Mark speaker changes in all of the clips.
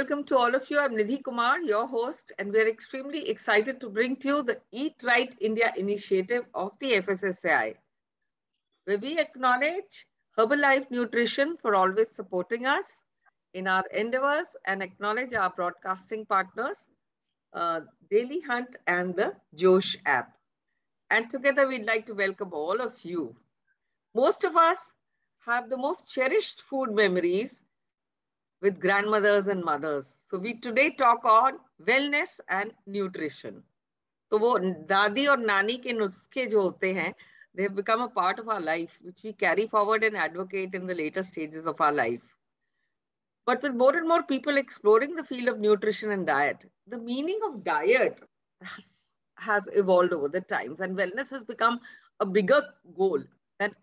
Speaker 1: welcome to all of you. I'm Nidhi Kumar, your host, and we're extremely excited to bring to you the Eat Right India initiative of the FSSAI, where we acknowledge Herbalife Nutrition for always supporting us in our endeavors and acknowledge our broadcasting partners, Daily Hunt and the Josh app. And together we'd like to welcome all of you. Most of us have the most cherished food memories with grandmothers and mothers. So we today talk on wellness and nutrition. तो वो दादी और नानी के नुस्खे जो होते हैं, they have become a part of our life, which we carry forward and advocate in the later stages of our life. But with more and more people exploring the field of nutrition and diet, the meaning of diet has evolved over the times, and wellness has become a bigger goal than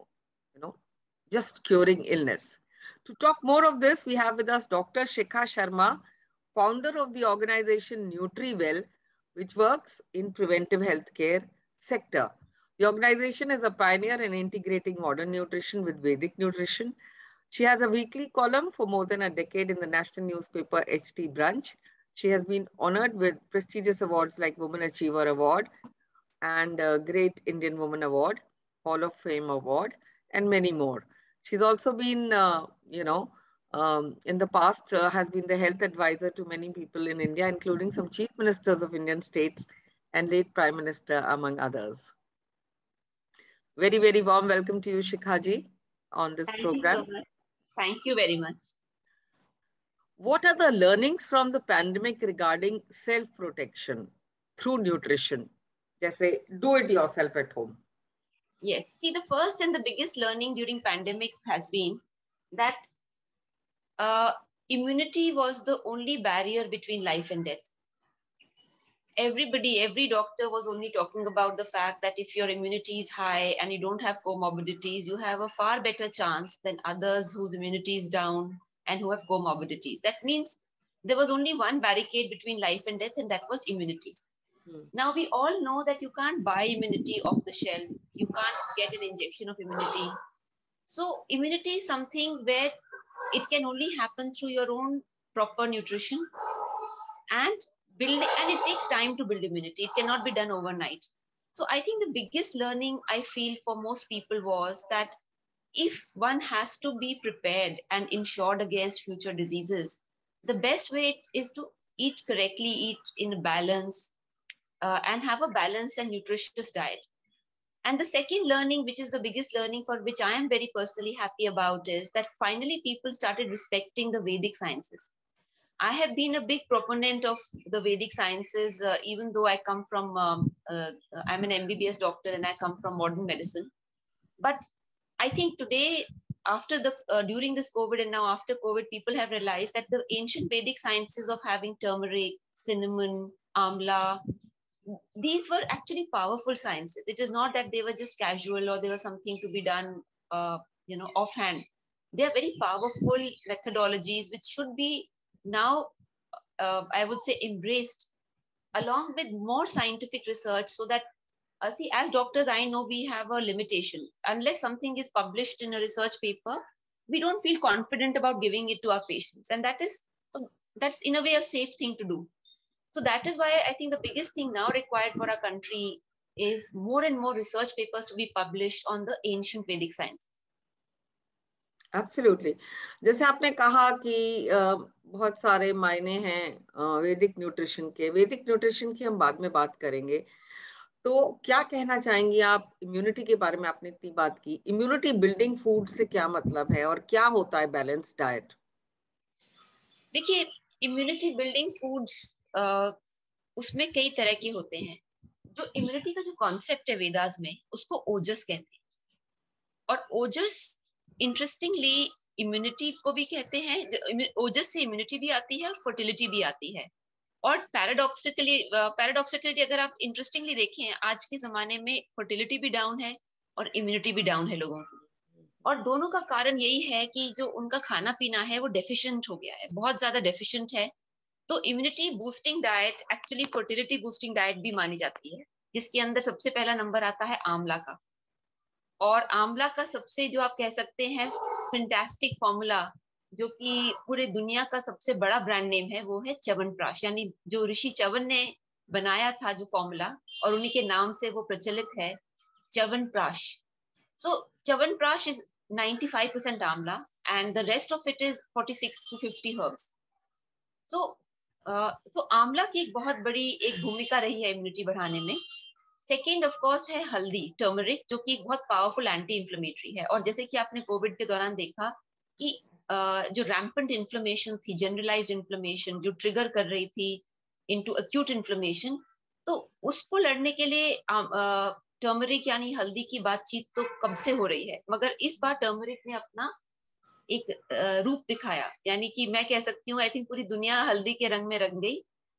Speaker 1: just curing illness. To talk more of this, we have with us Dr. Shikha Sharma, founder of the organization NutriWell, which works in preventive healthcare sector. The organization is a pioneer in integrating modern nutrition with Vedic nutrition. She has a weekly column for more than a decade in the national newspaper HT Brunch. She has been honored with prestigious awards like Woman Achiever Award and Great Indian Woman Award, Hall of Fame Award, and many more. She's also been, in the past has been the health advisor to many people in India, including some chief ministers of Indian states and late Prime Minister, among others. Very, very warm welcome to you, Shikha ji, on this program.
Speaker 2: Thank you very much.
Speaker 1: What are the learnings from the pandemic regarding self-protection through nutrition? Jaise, do it yourself at home.
Speaker 2: Yes. See, the first and the biggest learning during pandemic has been that immunity was the only barrier between life and death. Every doctor was only talking about the fact that if your immunity is high and you don't have comorbidities, you have a far better chance than others whose immunity is down and who have comorbidities. That means there was only one barricade between life and death, and that was immunity. Now we all know that you can't buy immunity off the shelf. You can't get an injection of immunity. So immunity is something where it can only happen through your own proper nutrition and building, and it takes time to build immunity. It cannot be done overnight. So I think the biggest learning I feel for most people was that if one has to be prepared and insured against future diseases, the best way is to eat correctly, eat in balance, and have a balanced and nutritious diet. And the second learning, which is the biggest learning for which I am very personally happy about, is that finally people started respecting the Vedic sciences. I have been a big proponent of the Vedic sciences, even though I come from, I'm an MBBS doctor and I come from modern medicine. But I think today, after during this COVID and now after COVID, people have realized that the ancient Vedic sciences of having turmeric, cinnamon, amla, these were actually powerful sciences. It is not that they were just casual or they were something to be done, offhand. They are very powerful methodologies which should be now, I would say, embraced along with more scientific research, so that, see, as doctors, I know we have a limitation. Unless something is published in a research paper, we don't feel confident about giving it to our patients. And that's in a way a safe thing to do. So that is why I think the biggest thing now required for our country is more and more research papers to be published on the ancient Vedic science.
Speaker 1: Absolutely. जैसे आपने कहा कि बहुत सारे मायने हैं वैदिक nutrition के। वैदिक न्यूट्रिशन की हम बाद में बात करेंगे। तो क्या कहना चाहेंगी आप इम्यूनिटी के बारे में? आपने इतनी बात की, इम्यूनिटी बिल्डिंग फूड से क्या मतलब है और क्या होता है बैलेंस डाइट?
Speaker 2: देखिए, इम्यूनिटी बिल्डिंग फूड्स उसमें कई तरह के होते हैं। जो इम्यूनिटी का जो कॉन्सेप्ट है वेदास में, उसको ओजस कहते हैं। और ओजस इंटरेस्टिंगली इम्यूनिटी को भी कहते हैं। ओजस से इम्यूनिटी भी आती है और फर्टिलिटी भी आती है। और पैराडॉक्सिकली अगर आप इंटरेस्टिंगली देखें, आज के जमाने में फर्टिलिटी भी डाउन है और इम्यूनिटी भी डाउन है लोगों की। और दोनों का कारण यही है कि जो उनका खाना पीना है वो डेफिशिएंट हो गया है, बहुत ज्यादा डेफिशिएंट है। तो immunity boosting diet actually fertility boosting diet भी मानी जाती है, जिसके अंदर सबसे पहला नंबर आता है आंवला का। और आंवला का सबसे, जो आप कह सकते हैं, फैंटास्टिक फॉर्मूला जो कि पूरे दुनिया का सबसे बड़ा ब्रांड नेम है, वो है च्यवनप्राश, यानी जो ऋषि च्यवन ने बनाया था जो फॉर्मूला, और उन्हीं के नाम से वो प्रचलित है, च्यवनप्राश. So च्यवनप्राश is 95% आंवला and the rest of it is 46 to 50 herbs. So आंवला की एक बहुत बड़ी एक भूमिका रही है इम्यूनिटी बढ़ाने में. सेकेंड ऑफ कोर्स है हल्दी, टर्मरिक, जो कि एक बहुत पावरफुल एंटी इंफ्लेमेटरी है. और जैसे कि आपने कोविड के दौरान देखा कि जो रैम्पेंट इन्फ्लेमेशन थी, जनरलाइज्ड इन्फ्लेमेशन जो ट्रिगर कर रही थी इनटू एक्यूट इन्फ्लेमेशन, तो उसको लड़ने के लिए टर्मरिक यानी हल्दी की बातचीत तो कब से हो रही है, मगर इस बार टर्मरिक ने अपना एक रूप दिखाया. यानी कि मैं कह सकती हूँ, आई थिंक पूरी दुनिया हल्दी के रंग में रंग गई,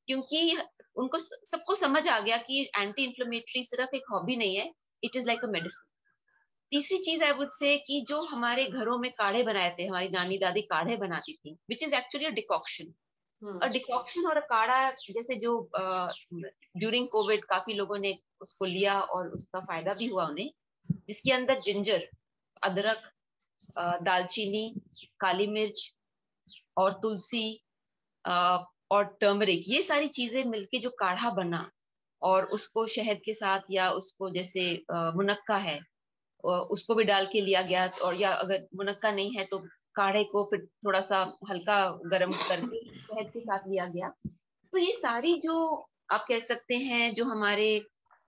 Speaker 2: क्योंकि उनको सबको समझ आ गया कि एंटी इन्फ्लेमेटरी सिर्फ एक हॉबी नहीं है, it is like a medicine. तीसरी चीज आई वुड से कि जो हमारे घरों में काढ़े बनाए थे, हमारी नानी दादी काढ़े बनाती थी, which is actually a decoction. और डिकॉक्शन और काढ़ा, जैसे जो ड्यूरिंग कोविड काफी लोगों ने उसको लिया और उसका फायदा भी हुआ उन्हें, जिसके अंदर जिंजर, अदरक, दालचीनी, काली मिर्च और तुलसी और टर्मरिक, ये सारी चीजें मिलके जो काढ़ा बना, और उसको शहद के साथ या उसको जैसे मुनक्का है उसको भी डाल के लिया गया, और या अगर मुनक्का नहीं है तो काढ़े को फिर थोड़ा सा हल्का गर्म करके शहद के साथ लिया गया. तो ये सारी जो आप कह सकते हैं जो हमारे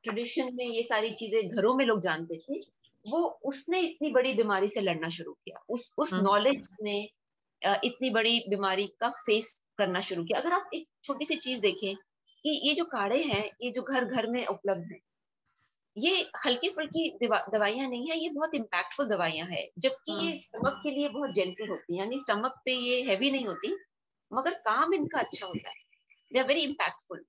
Speaker 2: ट्रेडिशन में ये सारी चीजें घरों में लोग जानते थे, वो उसने इतनी बड़ी बीमारी से लड़ना शुरू किया. उस नॉलेज ने इतनी बड़ी बीमारी का फेस करना शुरू किया. अगर आप एक छोटी सी चीज देखें कि ये जो काढ़े हैं, ये जो घर घर में उपलब्ध है, ये हल्की फुल्की दवाइयां नहीं है, ये बहुत इम्पैक्टफुल दवाइयां है, जबकि ये स्टमक के लिए बहुत जेंटल होती है, यानी स्टमक पे ये हैवी नहीं होती, मगर काम इनका अच्छा होता है. They are very impactful.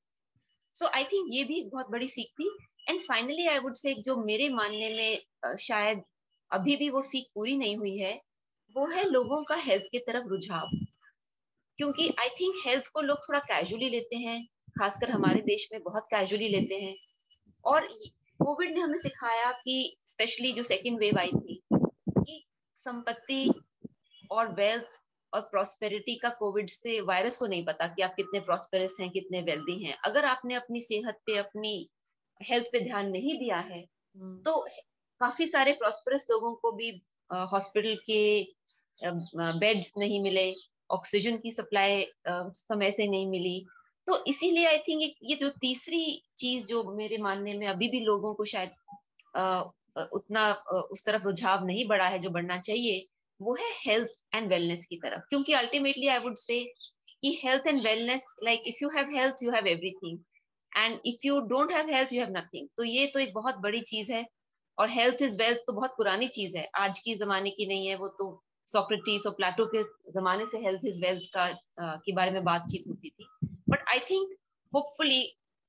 Speaker 2: So I think ये भी एक बहुत बड़ी सीख थी. And finally I would say, जो मेरे मानने में शायद अभी भी वो सीख पूरी नहीं हुई है, वो है लोगों का हेल्थ की तरफ रुझाव. क्योंकि आई थिंक हेल्थ को लोग थोड़ा कैजुअली लेते हैं, खासकर हमारे देश में बहुत कैजुअली लेते हैं. और कोविड ने हमें सिखाया कि स्पेशली जो सेकेंड वेव आई थी, कि संपत्ति और वेल्थ और प्रॉस्पेरिटी का कोविड से वायरस को नहीं पता कि आप कितने प्रॉस्पेरस हैं, कितने वेल्दी हैं. अगर आपने अपनी सेहत पे, अपनी हेल्थ पे ध्यान नहीं दिया है, तो काफी सारे प्रॉस्पेरस लोगों को भी हॉस्पिटल के बेड्स नहीं मिले, ऑक्सीजन की सप्लाई समय से नहीं मिली. तो इसीलिए आई थिंक ये जो तीसरी चीज जो मेरे मानने में अभी भी लोगों को शायद उतना उस तरफ रुझाव नहीं बढ़ा है जो बढ़ना चाहिए, वो है हेल्थ एंड वेलनेस की तरफ. क्योंकि अल्टीमेटली आई वुड से कि health and wellness, like if you have health you have everything, and if you don't have health you have nothing. तो ये तो एक बहुत बड़ी चीज है. और हेल्थ इज वेल्थ तो बहुत पुरानी चीज है, आज की जमाने की नहीं है. वो तो सोक्रेटिस और प्लेटो के जमाने से हेल्थ इज वेल्थ का के बारे में बातचीत होती थी. बट आई थिंक होपफुली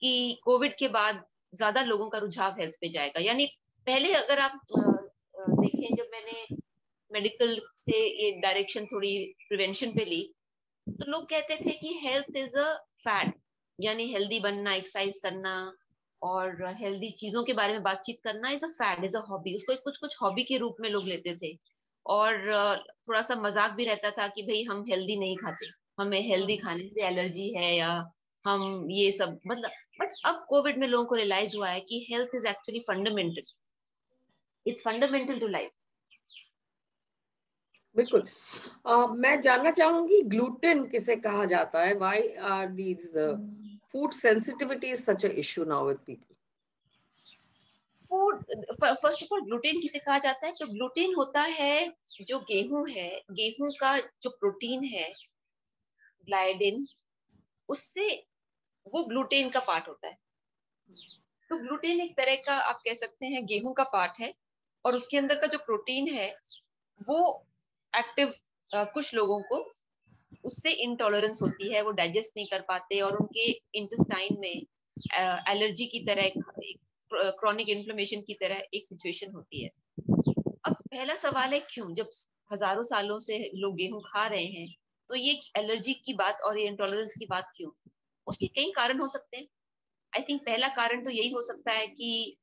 Speaker 2: कि कोविड के बाद ज्यादा लोगों का रुझाव हेल्थ पे जाएगा. यानी पहले अगर आप देखें, जब मैंने मेडिकल से ये डायरेक्शन थोड़ी प्रिवेंशन पे ली, तो लोग कहते थे कि हेल्थ इज अ फैड, यानी हेल्दी बनना, एक्सरसाइज करना और हेल्दी चीजों के बारे में बातचीत करना is a fad, is a hobby. उसको कुछ कुछ हॉबी के रूप में लोग लेते थे. और थोड़ा सा मजाक भी रहता था कि भाई हम हेल्दी नहीं खाते, हमें हेल्दी खाने से एलर्जी है, या हम ये सब मतलब. बट अब कोविड में लोगों को रियलाइज हुआ है कि health is actually fundamental, it's fundamental to life.
Speaker 1: बिल्कुल. मैं जानना चाहूंगी ग्लूटेन किसे कहा जाता है? Why are these food sensitivity is such a issue now with people?
Speaker 2: Food, first of all gluten किसे कहा जाता है? तो ग्लूटेन होता है जो गेहूं है, गेहूं का जो प्रोटीन है ग्लाइडिन, उससे वो ग्लूटेन का पार्ट होता है. तो ग्लूटेन एक तरह का आप कह सकते हैं गेहूं का पार्ट है, और उसके अंदर का जो प्रोटीन है वो एक्टिव, कुछ लोगों को उससे इंटॉलरेंस होती है, वो डाइजेस्ट नहीं कर पाते, और उनके इंटेस्टाइन में एलर्जी की तरह, क्रॉनिक इन्फ्लेमेशन की तरह एक सिचुएशन होती है. अब पहला सवाल है क्यों? जब हजारों सालों से लोग गेहूं खा रहे हैं, तो ये एलर्जी की बात और ये इंटॉलरेंस की बात क्यों? उसके कई कारण हो सकते हैं. आई थिंक पहला कारण तो यही हो सकता है कि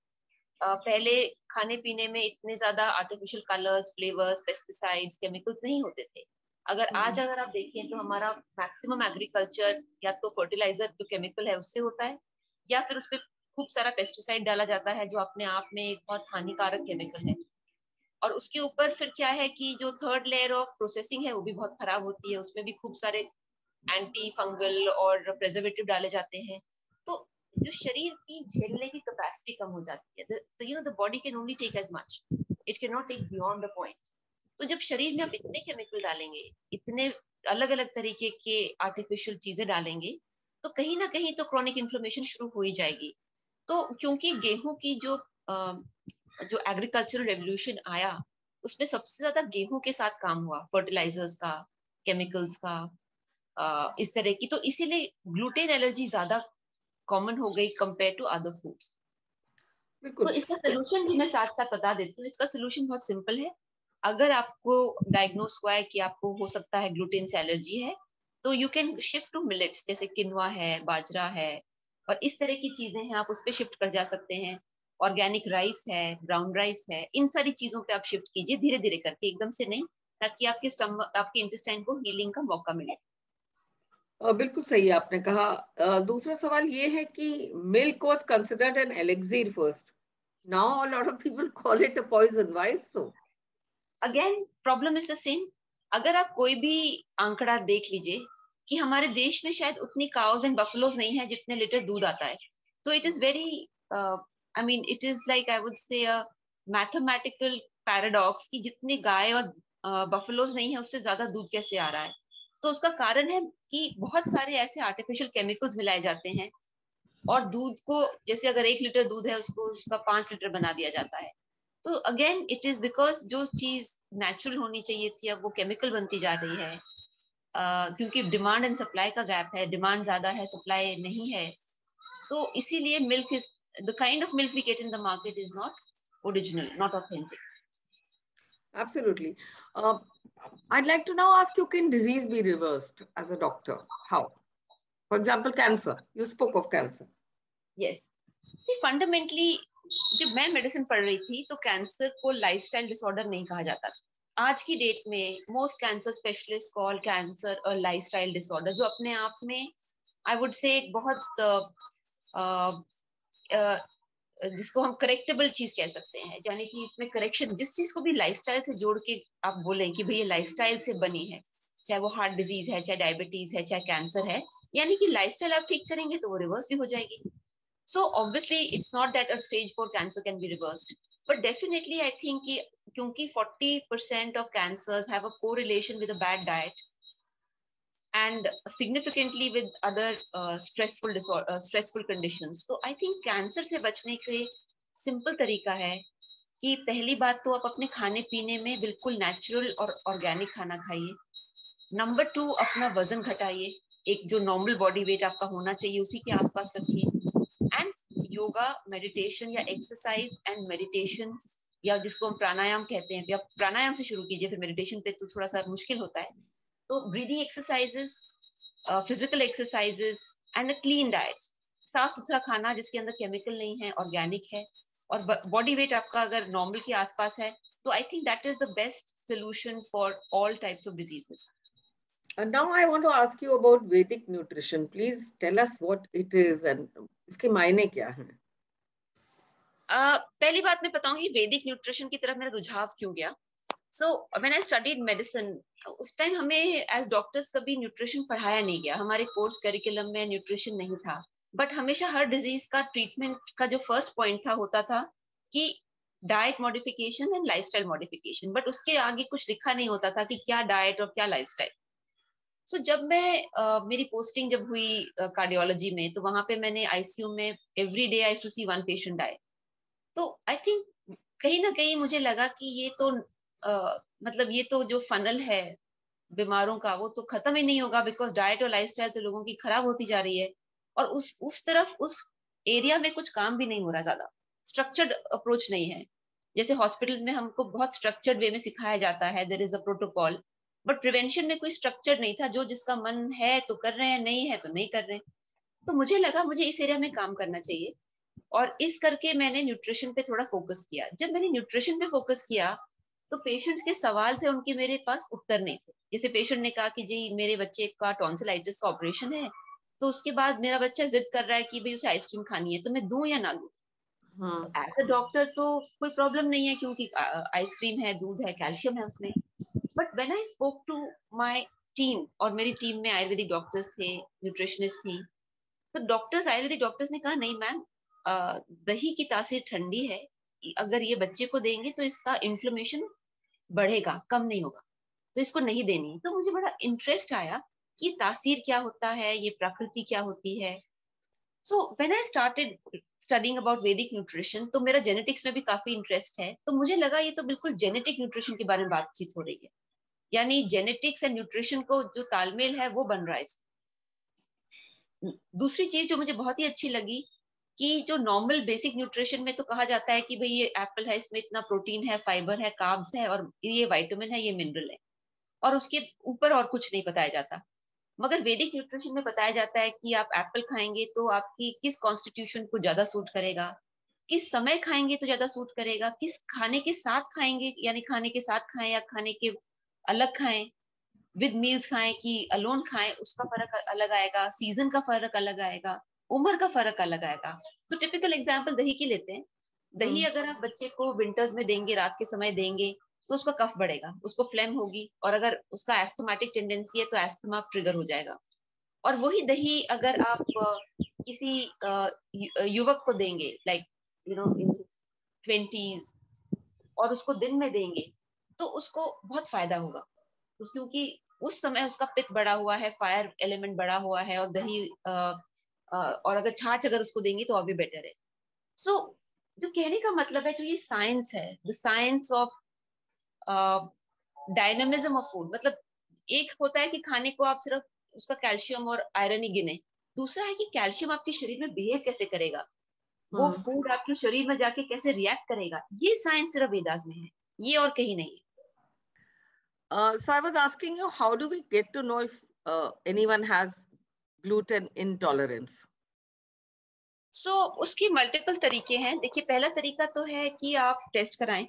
Speaker 2: पहले खाने पीने में इतने ज्यादा artificial colours, flavours, pesticides, chemicals नहीं होते थे. अगर आप देखें तो हमारा मैक्सिमम एग्रीकल्चर या तो फर्टिलाइजर जो केमिकल है उससे होता है, या फिर उसपे खूब सारा पेस्टिसाइड डाला जाता है जो अपने आप में एक बहुत हानिकारक केमिकल है। और उसके ऊपर फिर क्या है कि जो थर्ड लेयर ऑफ प्रोसेसिंग है वो भी बहुत खराब होती है, उसमें भी खूब सारे एंटी फंगल और प्रिजर्वेटिव डाले जाते हैं। तो जो शरीर की झेलने की कैपेसिटी कम हो जाती है, the body can only take as much, it can not take beyond the point. तो जब शरीर में आप इतने केमिकल डालेंगे, इतने अलग अलग तरीके के आर्टिफिशियल चीजें डालेंगे, तो कहीं ना कहीं तो क्रॉनिक इन्फ्लेमेशन शुरू हो ही जाएगी। तो क्योंकि गेहूं की जो एग्रीकल्चरल रेवोल्यूशन आया, उसमें सबसे ज्यादा गेहूं के साथ काम हुआ, फर्टिलाइजर्स का, केमिकल्स का, इस तरह की। तो इसीलिए ग्लूटेन एलर्जी ज्यादा कॉमन हो गई कंपेयर टू अदर फूड्स। तो
Speaker 1: बिल्कुल।
Speaker 2: इसका सोल्यूशन भी मैं साथ साथ बता देती हूँ। इसका सोल्यूशन बहुत सिंपल है। अगर आपको डायग्नोस हुआ है कि आपको हो सकता है ग्लूटेन से एलर्जी है, तो you can shift to millets, जैसे किनवा है, बाजरा है, और इस तरह की चीजें हैं, आप उस पर शिफ्ट कर जा सकते हैं। ऑर्गेनिक राइस है, ब्राउन राइस है, इन सारी चीजों पे आप शिफ्ट कीजिए धीरे धीरे करके, एकदम से नहीं, ताकि आपके स्टमक, आपके इंटेस्टाइन को हीलिंग का मौका मिले।
Speaker 1: बिल्कुल सही आपने कहा। दूसरा सवाल ये है कि milk was considered an elixir first, now a lot of people call it a poison, why so?
Speaker 2: Again problem is the same. अगर आप कोई भी आंकड़ा देख लीजिए कि हमारे देश में शायद उतनी काउज एंड बफलोज नहीं है जितने लीटर दूध आता है। तो it is very, I mean it is like, I would say mathematical paradox कि जितनी गाय और बफलोज नहीं है उससे ज्यादा दूध कैसे आ रहा है। तो उसका कारण है कि बहुत सारे ऐसे आर्टिफिशियल केमिकल्स मिलाए जाते हैं, और दूध को, जैसे अगर 1 लीटर दूध है उसको उसका 5 लीटर बना दिया जाता है। तो अगेन इट इज बिकॉज जो चीज नेचुरल होनी चाहिए थी अब वो केमिकल बनती जा रही है, क्योंकि डिमांड एंड सप्लाई का गैप है, डिमांड ज्यादा है, सप्लाई नहीं है। तो इसीलिए milk is, the kind of milk we get in the market is not original, not authentic.
Speaker 1: Absolutely. I'd like to now ask you, can disease be reversed as a doctor? How? For example, cancer. You spoke of cancer.
Speaker 2: Yes, fundamentally जब मैं medicine पढ़ रही थी तो cancer को lifestyle disorder नहीं कहा जाता था। आज की डेट में most cancer specialist call cancer और लाइफस्टाइल डिसऑर्डर, जो अपने आप में आई वुड से एक बहुत जिसको हम करेक्टेबल चीज कह सकते हैं। यानी कि इसमें करेक्शन, जिस चीज को भी लाइफस्टाइल से जोड़ के आप बोलें कि भैया लाइफस्टाइल से बनी है, चाहे वो हार्ट डिजीज है, चाहे डायबिटीज है, चाहे कैंसर है, यानी कि लाइफस्टाइल आप ठीक करेंगे तो वो रिवर्स भी हो जाएगी। So obviously it's not that a stage 4 cancer can be reversed, but definitely I think कि क्योंकि 40% of cancers have a correlation with a bad diet and significantly with other stressful conditions, so I think cancer से बचने के simple तरीका है कि पहली बात तो आप अपने खाने पीने में बिल्कुल नेचुरल और ऑर्गेनिक खाना खाइए। नंबर 2, अपना वजन घटाइए, एक जो नॉर्मल बॉडी वेट आपका होना चाहिए उसी के आसपास रखिए। एंड योगा, मेडिटेशन या एक्सरसाइज एंड मेडिटेशन, या जिसको हम प्राणायाम कहते हैं, या प्राणायाम से शुरू कीजिए, फिर मेडिटेशन पे तो थोड़ा सा मुश्किल होता है। तो breathing exercises, physical exercises and a clean diet, साफ सुथरा खाना जिसके अंदर केमिकल नहीं है, ऑर्गेनिक है, और बॉडी वेट आपका अगर नॉर्मल के आसपास है, तो I think that is the best solution for all types of diseases.
Speaker 1: And now I want to ask you about Vedic nutrition. Please tell us what it is and इसके मायने क्या हैं?
Speaker 2: पहली बात मैं बताऊंगी वैदिक न्यूट्रिशन की तरफ मेरा रुझाव क्यों गया। So when I studied medicine, उस टाइम हमें एज डॉक्टर्स कभी न्यूट्रिशन पढ़ाया नहीं गया, हमारे कोर्स करिकुलम में न्यूट्रिशन नहीं था। बट हमेशा हर डिजीज का ट्रीटमेंट का जो फर्स्ट पॉइंट था होता था कि diet modification and lifestyle modification, but उसके आगे कुछ लिखा नहीं होता था कि क्या डाइट और क्या लाइफस्टाइल। सो जब मैं मेरी पोस्टिंग जब हुई कार्डियोलॉजी में, तो वहां पे मैंने आईसीयू में every day I to see 1 patient die. तो आई थिंक कहीं ना कहीं मुझे लगा कि ये तो मतलब ये तो जो फनल है बीमारों का वो तो खत्म ही नहीं होगा, बिकॉज डाइट और लाइफस्टाइल तो लोगों की खराब होती जा रही है, और उस तरफ उस एरिया में कुछ काम भी नहीं हो रहा, ज्यादा स्ट्रक्चर्ड अप्रोच नहीं है। जैसे हॉस्पिटल्स में हमको बहुत स्ट्रक्चर्ड वे में सिखाया जाता है, there is a protocol, but prevention में कोई स्ट्रक्चर नहीं था। जो जिसका मन है तो कर रहे हैं, नहीं है तो नहीं कर रहे। तो मुझे लगा मुझे इस एरिया में काम करना चाहिए, और इस करके मैंने न्यूट्रिशन पे थोड़ा फोकस किया। जब मैंने न्यूट्रिशन पे फोकस किया तो पेशेंट्स के सवाल थे उनके मेरे पास उत्तर नहीं थे। जैसे पेशेंट ने कहा कि जी मेरे बच्चे का टॉन्सिलाइटिस का ऑपरेशन है, तो उसके बाद मेरा बच्चा जिद कर रहा है कि भाई उसे आइसक्रीम खानी है, तो मैं दूं या ना दूं। एज अ डॉक्टर तो कोई प्रॉब्लम नहीं है, क्योंकि आइसक्रीम है, दूध है, कैल्शियम है उसमें। But when I spoke to my team, और मेरी टीम में आयुर्वेदिक डॉक्टर्स थे, न्यूट्रिशनिस्ट थी, तो डॉक्टर्स, आयुर्वेदिक डॉक्टर्स ने कहा नहीं मैम, दही की तासीर ठंडी है, अगर ये बच्चे को देंगे तो इसका इन्फ्लेमेशन बढ़ेगा, कम नहीं होगा, तो इसको नहीं देनी। तो मुझे बड़ा इंटरेस्ट आया कि तासीर क्या होता है, ये प्रकृति क्या होती है। So when I started studying about वैदिक न्यूट्रिशन, तो मेरा जेनेटिक्स में भी काफी इंटरेस्ट है, तो मुझे लगा ये तो बिल्कुल जेनेटिक न्यूट्रिशन के बारे में बातचीत हो रही है, यानी जेनेटिक्स एंड न्यूट्रिशन को जो तालमेल है वो बन रहा है। दूसरी चीज जो मुझे बहुत ही अच्छी लगी कि जो नॉर्मल बेसिक न्यूट्रिशन में तो कहा जाता है कि भाई ये एप्पल है, इसमें इतना प्रोटीन है, फाइबर है, कार्ब्स है, और ये विटामिन है, ये मिनरल है, और उसके ऊपर और कुछ नहीं बताया जाता। मगर वैदिक न्यूट्रिशन में बताया जाता है कि आप एप्पल खाएंगे तो आपकी किस कॉन्स्टिट्यूशन को ज्यादा सूट करेगा, किस समय खाएंगे तो ज्यादा सूट करेगा, किस खाने के साथ खाएंगे, यानी खाने के साथ खाएं या खाने के अलग खाएं, विद मील्स खाएं कि अलोन खाएं, उसका फर्क अलग आएगा, सीजन का फर्क अलग आएगा, उम्र का फर्क अलग आएगा। तो टिपिकल एग्जांपल दही की लेते हैं। दही अगर आप बच्चे को विंटर्स में देंगे, रात के समय देंगे, तो उसका कफ बढ़ेगा, उसको फ्लेम होगी, और अगर उसका एस्थमेटिक टेंडेंसी है तो एस्थमा ट्रिगर हो जाएगा। और वही दही अगर आप किसी युवक को देंगे, लाइक इन 20s, और उसको दिन में देंगे, तो उसको बहुत फायदा होगा, क्योंकि उस समय उसका पित्त बढ़ा हुआ है, फायर एलिमेंट बढ़ा हुआ है, और दही और अगर छाछ अगर उसको देंगे तो और भी बेटर है। सो जो कहने का मतलब है, जो ये साइंस है, the science of dynamism of food, मतलब एक होता है कि खाने को आप सिर्फ उसका कैल्शियम और आयरन ही गिने, दूसरा है कि कैल्शियम आपके शरीर में बिहेव कैसे करेगा, वो फूड आपके शरीर में जाके कैसे रिएक्ट करेगा, ये साइंस सिर्फ वेदास में है, ये और कहीं नहीं है।
Speaker 1: So I was asking you, how do we get to know if anyone has gluten intolerance?
Speaker 2: उसके मल्टीपल तरीके हैं। देखिए, पहला तरीका तो है कि आप टेस्ट कराएं,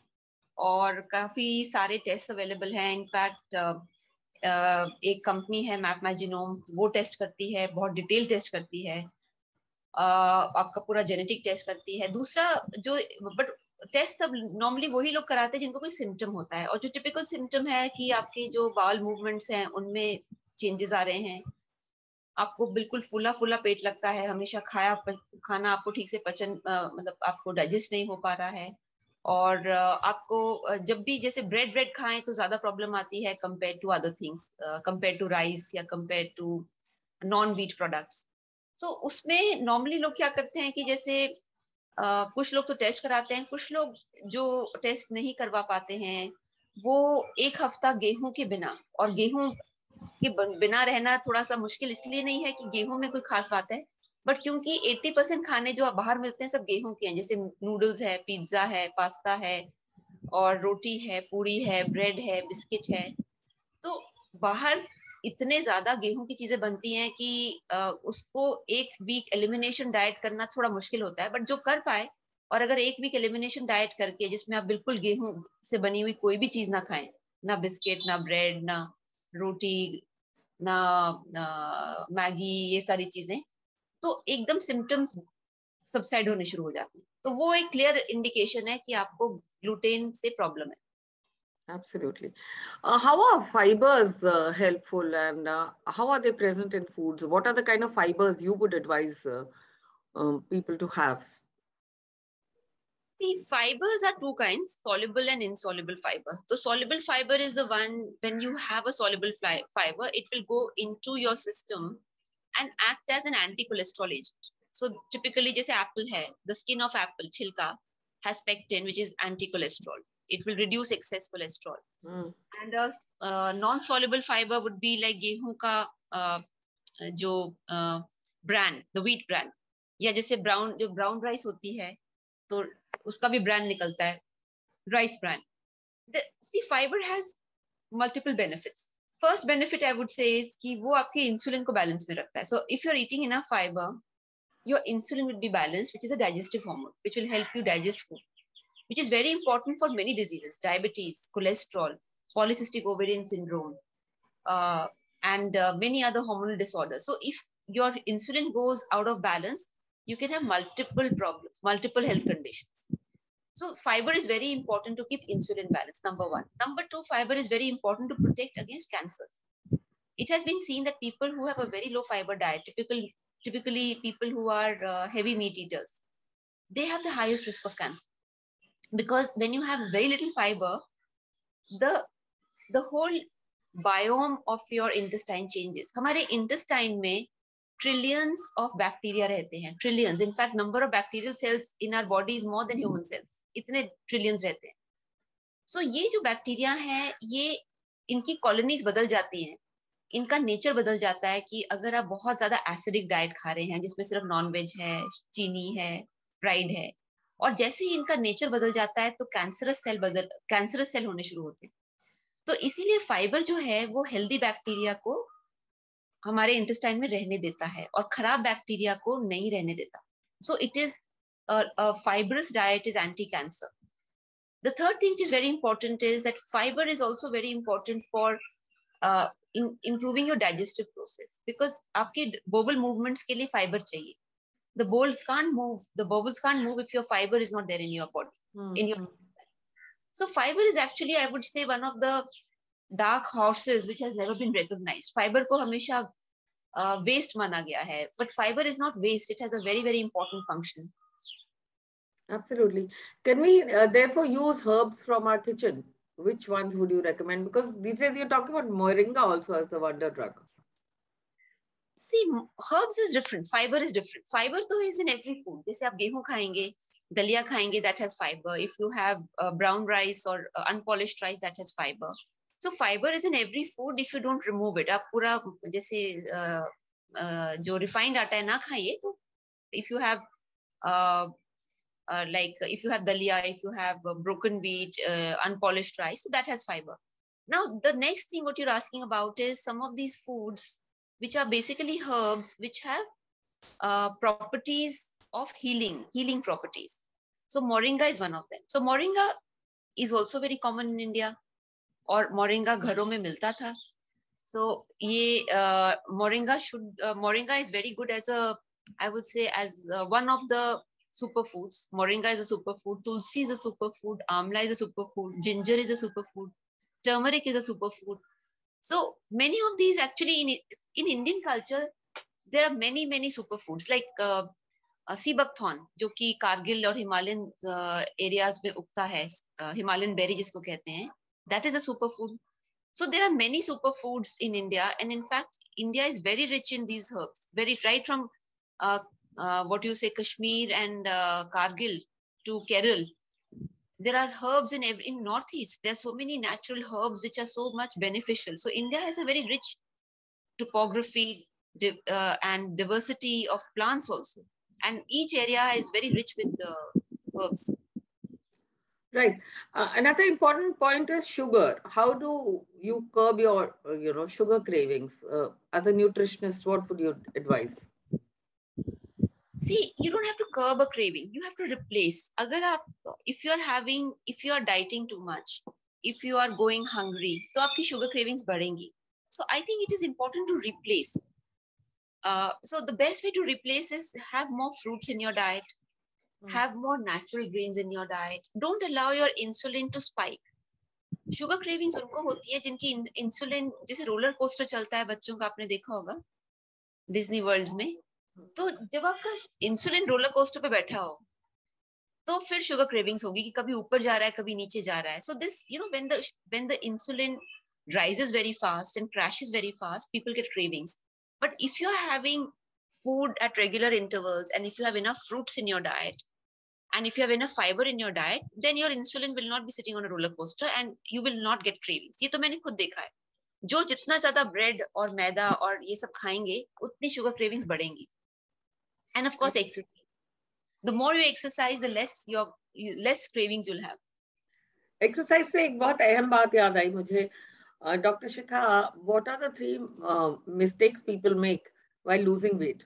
Speaker 2: और काफी सारे टेस्ट अवेलेबल हैं। इनफैक्ट एक कंपनी है मैपमैजिनोम, वो टेस्ट करती है, बहुत डिटेल टेस्ट करती है, आपका पूरा जेनेटिक टेस्ट करती है। दूसरा जो, बट टेस्ट तब नॉर्मली वही लोग कराते हैं जिनको कोई सिम्टम होता है, और जो टिपिकल सिम्टम है कि आपके जो बाउल मूवमेंट्स हैं उनमें चेंजेस आ रहे हैं, आपको बिल्कुल फूला फूला पेट लगता है, हमेशा खाना आपको ठीक से मतलब आपको डाइजेस्ट नहीं हो पा रहा है, और आपको जब भी जैसे ब्रेड खाएं तो ज्यादा प्रॉब्लम आती है compare to other things, compare to rice या compare to non wheat products. उसमें नॉर्मली लोग क्या करते हैं कि जैसे कुछ लोग तो टेस्ट कराते हैं, कुछ लोग जो टेस्ट नहीं करवा पाते हैं, वो एक हफ्ता गेहूं के बिना, और गेहूं के बिना रहना थोड़ा सा मुश्किल इसलिए नहीं है कि गेहूं में कोई खास बात है, बट क्योंकि 80% खाने जो बाहर मिलते हैं सब गेहूं के हैं, जैसे नूडल्स है, पिज्जा है, पास्ता है, और रोटी है, पूरी है, ब्रेड है, बिस्किट है। तो बाहर इतने ज्यादा गेहूं की चीजें बनती हैं कि उसको एक वीक एलिमिनेशन डाइट करना थोड़ा मुश्किल होता है, बट जो कर पाए, और अगर एक वीक एलिमिनेशन डाइट करके जिसमें आप बिल्कुल गेहूं से बनी हुई कोई भी चीज ना खाएं, ना बिस्किट, ना ब्रेड, ना रोटी, ना मैगी, ये सारी चीजें, तो एकदम सिम्टम्स सबसाइड होने शुरू हो जाते हैं। तो वो एक क्लियर इंडिकेशन है कि आपको ग्लूटेन से प्रॉब्लम है।
Speaker 1: Absolutely. How are fibers helpful, and how are they present in foods? What are the kind of fibers you would advise people to have?
Speaker 2: See, fibers are two kinds, soluble and insoluble fiber. So soluble fiber is the one, when you have a soluble fiber, it will go into your system and act as an anti-cholesterol agent. So typically, जैसे apple है, the skin of apple, छिलका, has pectin, which is anti-cholesterol. It will reduce excess cholesterol. And a non-soluble fiber would be like गेहूं का जो brand, the wheat brand, या जैसे जो brown rice होती है तो उसका भी ब्रांड निकलता है, rice brand. See, fiber has multiple benefits. First benefit I would say is कि वो आपके इंसुलिन को बैलेंस में रखता है. So if you're eating enough fiber, your insulin will be balanced, which is a digestive hormone, which will help you digest food. which is very important for many diseases, diabetes, cholesterol, polycystic ovarian syndrome, and many other hormonal disorders. So if your insulin goes out of balance, you can have multiple problems, multiple health conditions. So fiber is very important to keep insulin balance, number one. Number two, fiber is very important to protect against cancer. It has been seen that people who have a very low fiber diet, typically people who are heavy meat eaters, they have the highest risk of cancer. Because when you have very little fiber, the whole biome of your intestine changes. हमारे intestine में trillions of bacteria रहते हैं, trillions. In fact, number of bacterial cells in our body is more than human cells. इतने trillions रहते हैं. So ये जो bacteria हैं, ये इनकी कॉलोनीज बदल जाती हैं, इनका नेचर बदल जाता है कि अगर आप बहुत ज्यादा एसिडिक डाइट खा रहे हैं जिसमें सिर्फ नॉन वेज है, चीनी है, फ्राइड है, और जैसे ही इनका नेचर बदल जाता है तो कैंसरस सेल होने शुरू होते हैं. तो इसीलिए फाइबर जो है वो हेल्दी बैक्टीरिया को हमारे इंटेस्टाइन में रहने देता है और खराब बैक्टीरिया को नहीं रहने देता. So it is fibrous diet is anti-cancer. The third thing which is very important is that fiber is also very important for improving your digestive process, because आपके bowel movements के लिए fiber चाहिए. The bowels can't move if your fiber is not there in your body, in your intestine. So fiber is actually, I would say, one of the dark horses which has never been recognized. Fiber को हमेशा waste माना गया है, but fiber is not waste. It has a very, very important function.
Speaker 1: Absolutely. Can we therefore use herbs from our kitchen? Which ones would you recommend? Because these days you're talking about moringa also as the wonder drug.
Speaker 2: See, herbs is different. Fiber is different. Fiber though is in every food. जैसे आप गेहूं खाएंगे, दलिया खाएंगे, that has fiber. If you have brown rice or unpolished rice, that has fiber. So fiber is in every food if you don't remove it. आप पूरा जैसे जो refined आटा है ना खाइए. तो if you have like if you have dalia, if you have broken wheat, unpolished rice, so that has fiber. Now the next thing what you're asking about is some of these foods which are basically herbs which have properties of healing properties. So moringa is one of them. So moringa is also very common in India, और moringa घरों में मिलता था. So ये moringa is very good as a, I would say, as one of the superfoods. Moringa is a superfood, tulsi is a superfood, amla is a superfood, ginger is a superfood, turmeric is a superfood. So many of these actually in Indian culture, there are many superfoods like sea buckthorn, जो कि कारगिल और Himalayan areas में उगता है, Himalayan berry जिसको कहते हैं, that is a superfood. So there are many superfoods in India, and in fact, India is very rich in these herbs, very right from what you say Kashmir and Kargil to Kerala. There are herbs in Northeast. There are so many natural herbs which are so much beneficial. So India has a very rich topography and diversity of plants also. And each area is very rich with herbs.
Speaker 1: Right. Another important point is sugar. How do you curb your, sugar cravings? As a nutritionist, what would you advise?
Speaker 2: See, you don't have to curb a craving. You have to replace. If you are dieting too much, if you are going hungry, तो आपकी sugar cravings बढ़ेंगी. So I think it is important to replace. So the best way to replace is have more fruits in your diet, have more natural grains in your diet. Don't allow your insulin to spike. Sugar cravings उनको होती है जिनकी insulin, जैसे roller coaster चलता है बच्चों का, आपने देखा होगा Disney Worlds में. तो जब आपका इंसुलिन रोलर कोस्टर पे बैठा हो तो फिर शुगर क्रेविंग्स होगी कि कभी ऊपर जा रहा है कभी नीचे जा रहा है. So this, when the insulin rises very fast and crashes very fast, people get cravings. But if you're having food at regular intervals, and if you have enough fruits in your diet, and if you have enough fiber in your diet, then your insulin will not be sitting on a roller coaster and you will not get cravings. ये तो मैंने खुद देखा है. जो जितना ज्यादा bread और मैदा और ये सब खाएंगे उतनी शुगर क्रेविंग्स बढ़ेंगी. And of course, exercise. The more you exercise, the less cravings you'll have.
Speaker 1: Exercise से एक बहुत अहम बात याद आई मुझे. Dr. Shikha, what are the 3 mistakes people make while losing weight?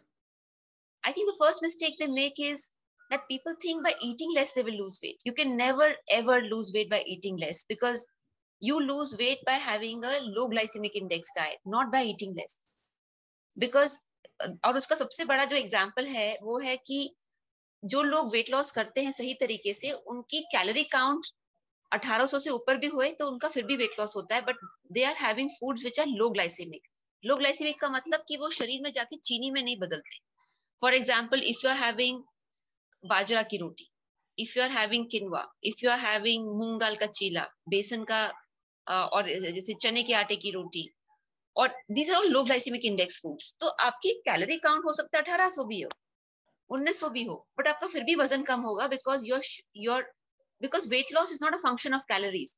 Speaker 2: I think the first mistake they make is that people think by eating less they will lose weight. You can never ever lose weight by eating less, because you lose weight by having a low glycemic index diet, not by eating less. Because और उसका सबसे बड़ा जो example है वो है कि जो लोग वेट लॉस करते हैं सही तरीके से, उनकी कैलोरी काउंट 1800 से ऊपर भी हुए तो उनका फिर भी वेट लॉस होता है, but they are having foods which are low glycemic. Low glycemic का मतलब कि वो शरीर में जाके चीनी में नहीं बदलते. For example, if you are having बाजरा की रोटी, if you are having quinoa, if you are having मूंग दाल का चीला, बेसन का और जैसे चने के आटे की रोटी, और these are all low glycemic index foods, तो आपकी कैलोरी काउंट हो सकता है 1800 भी हो, 1900 भी हो, बट आपका फिर भी वजन कम होगा, because weight loss is not a function of calories.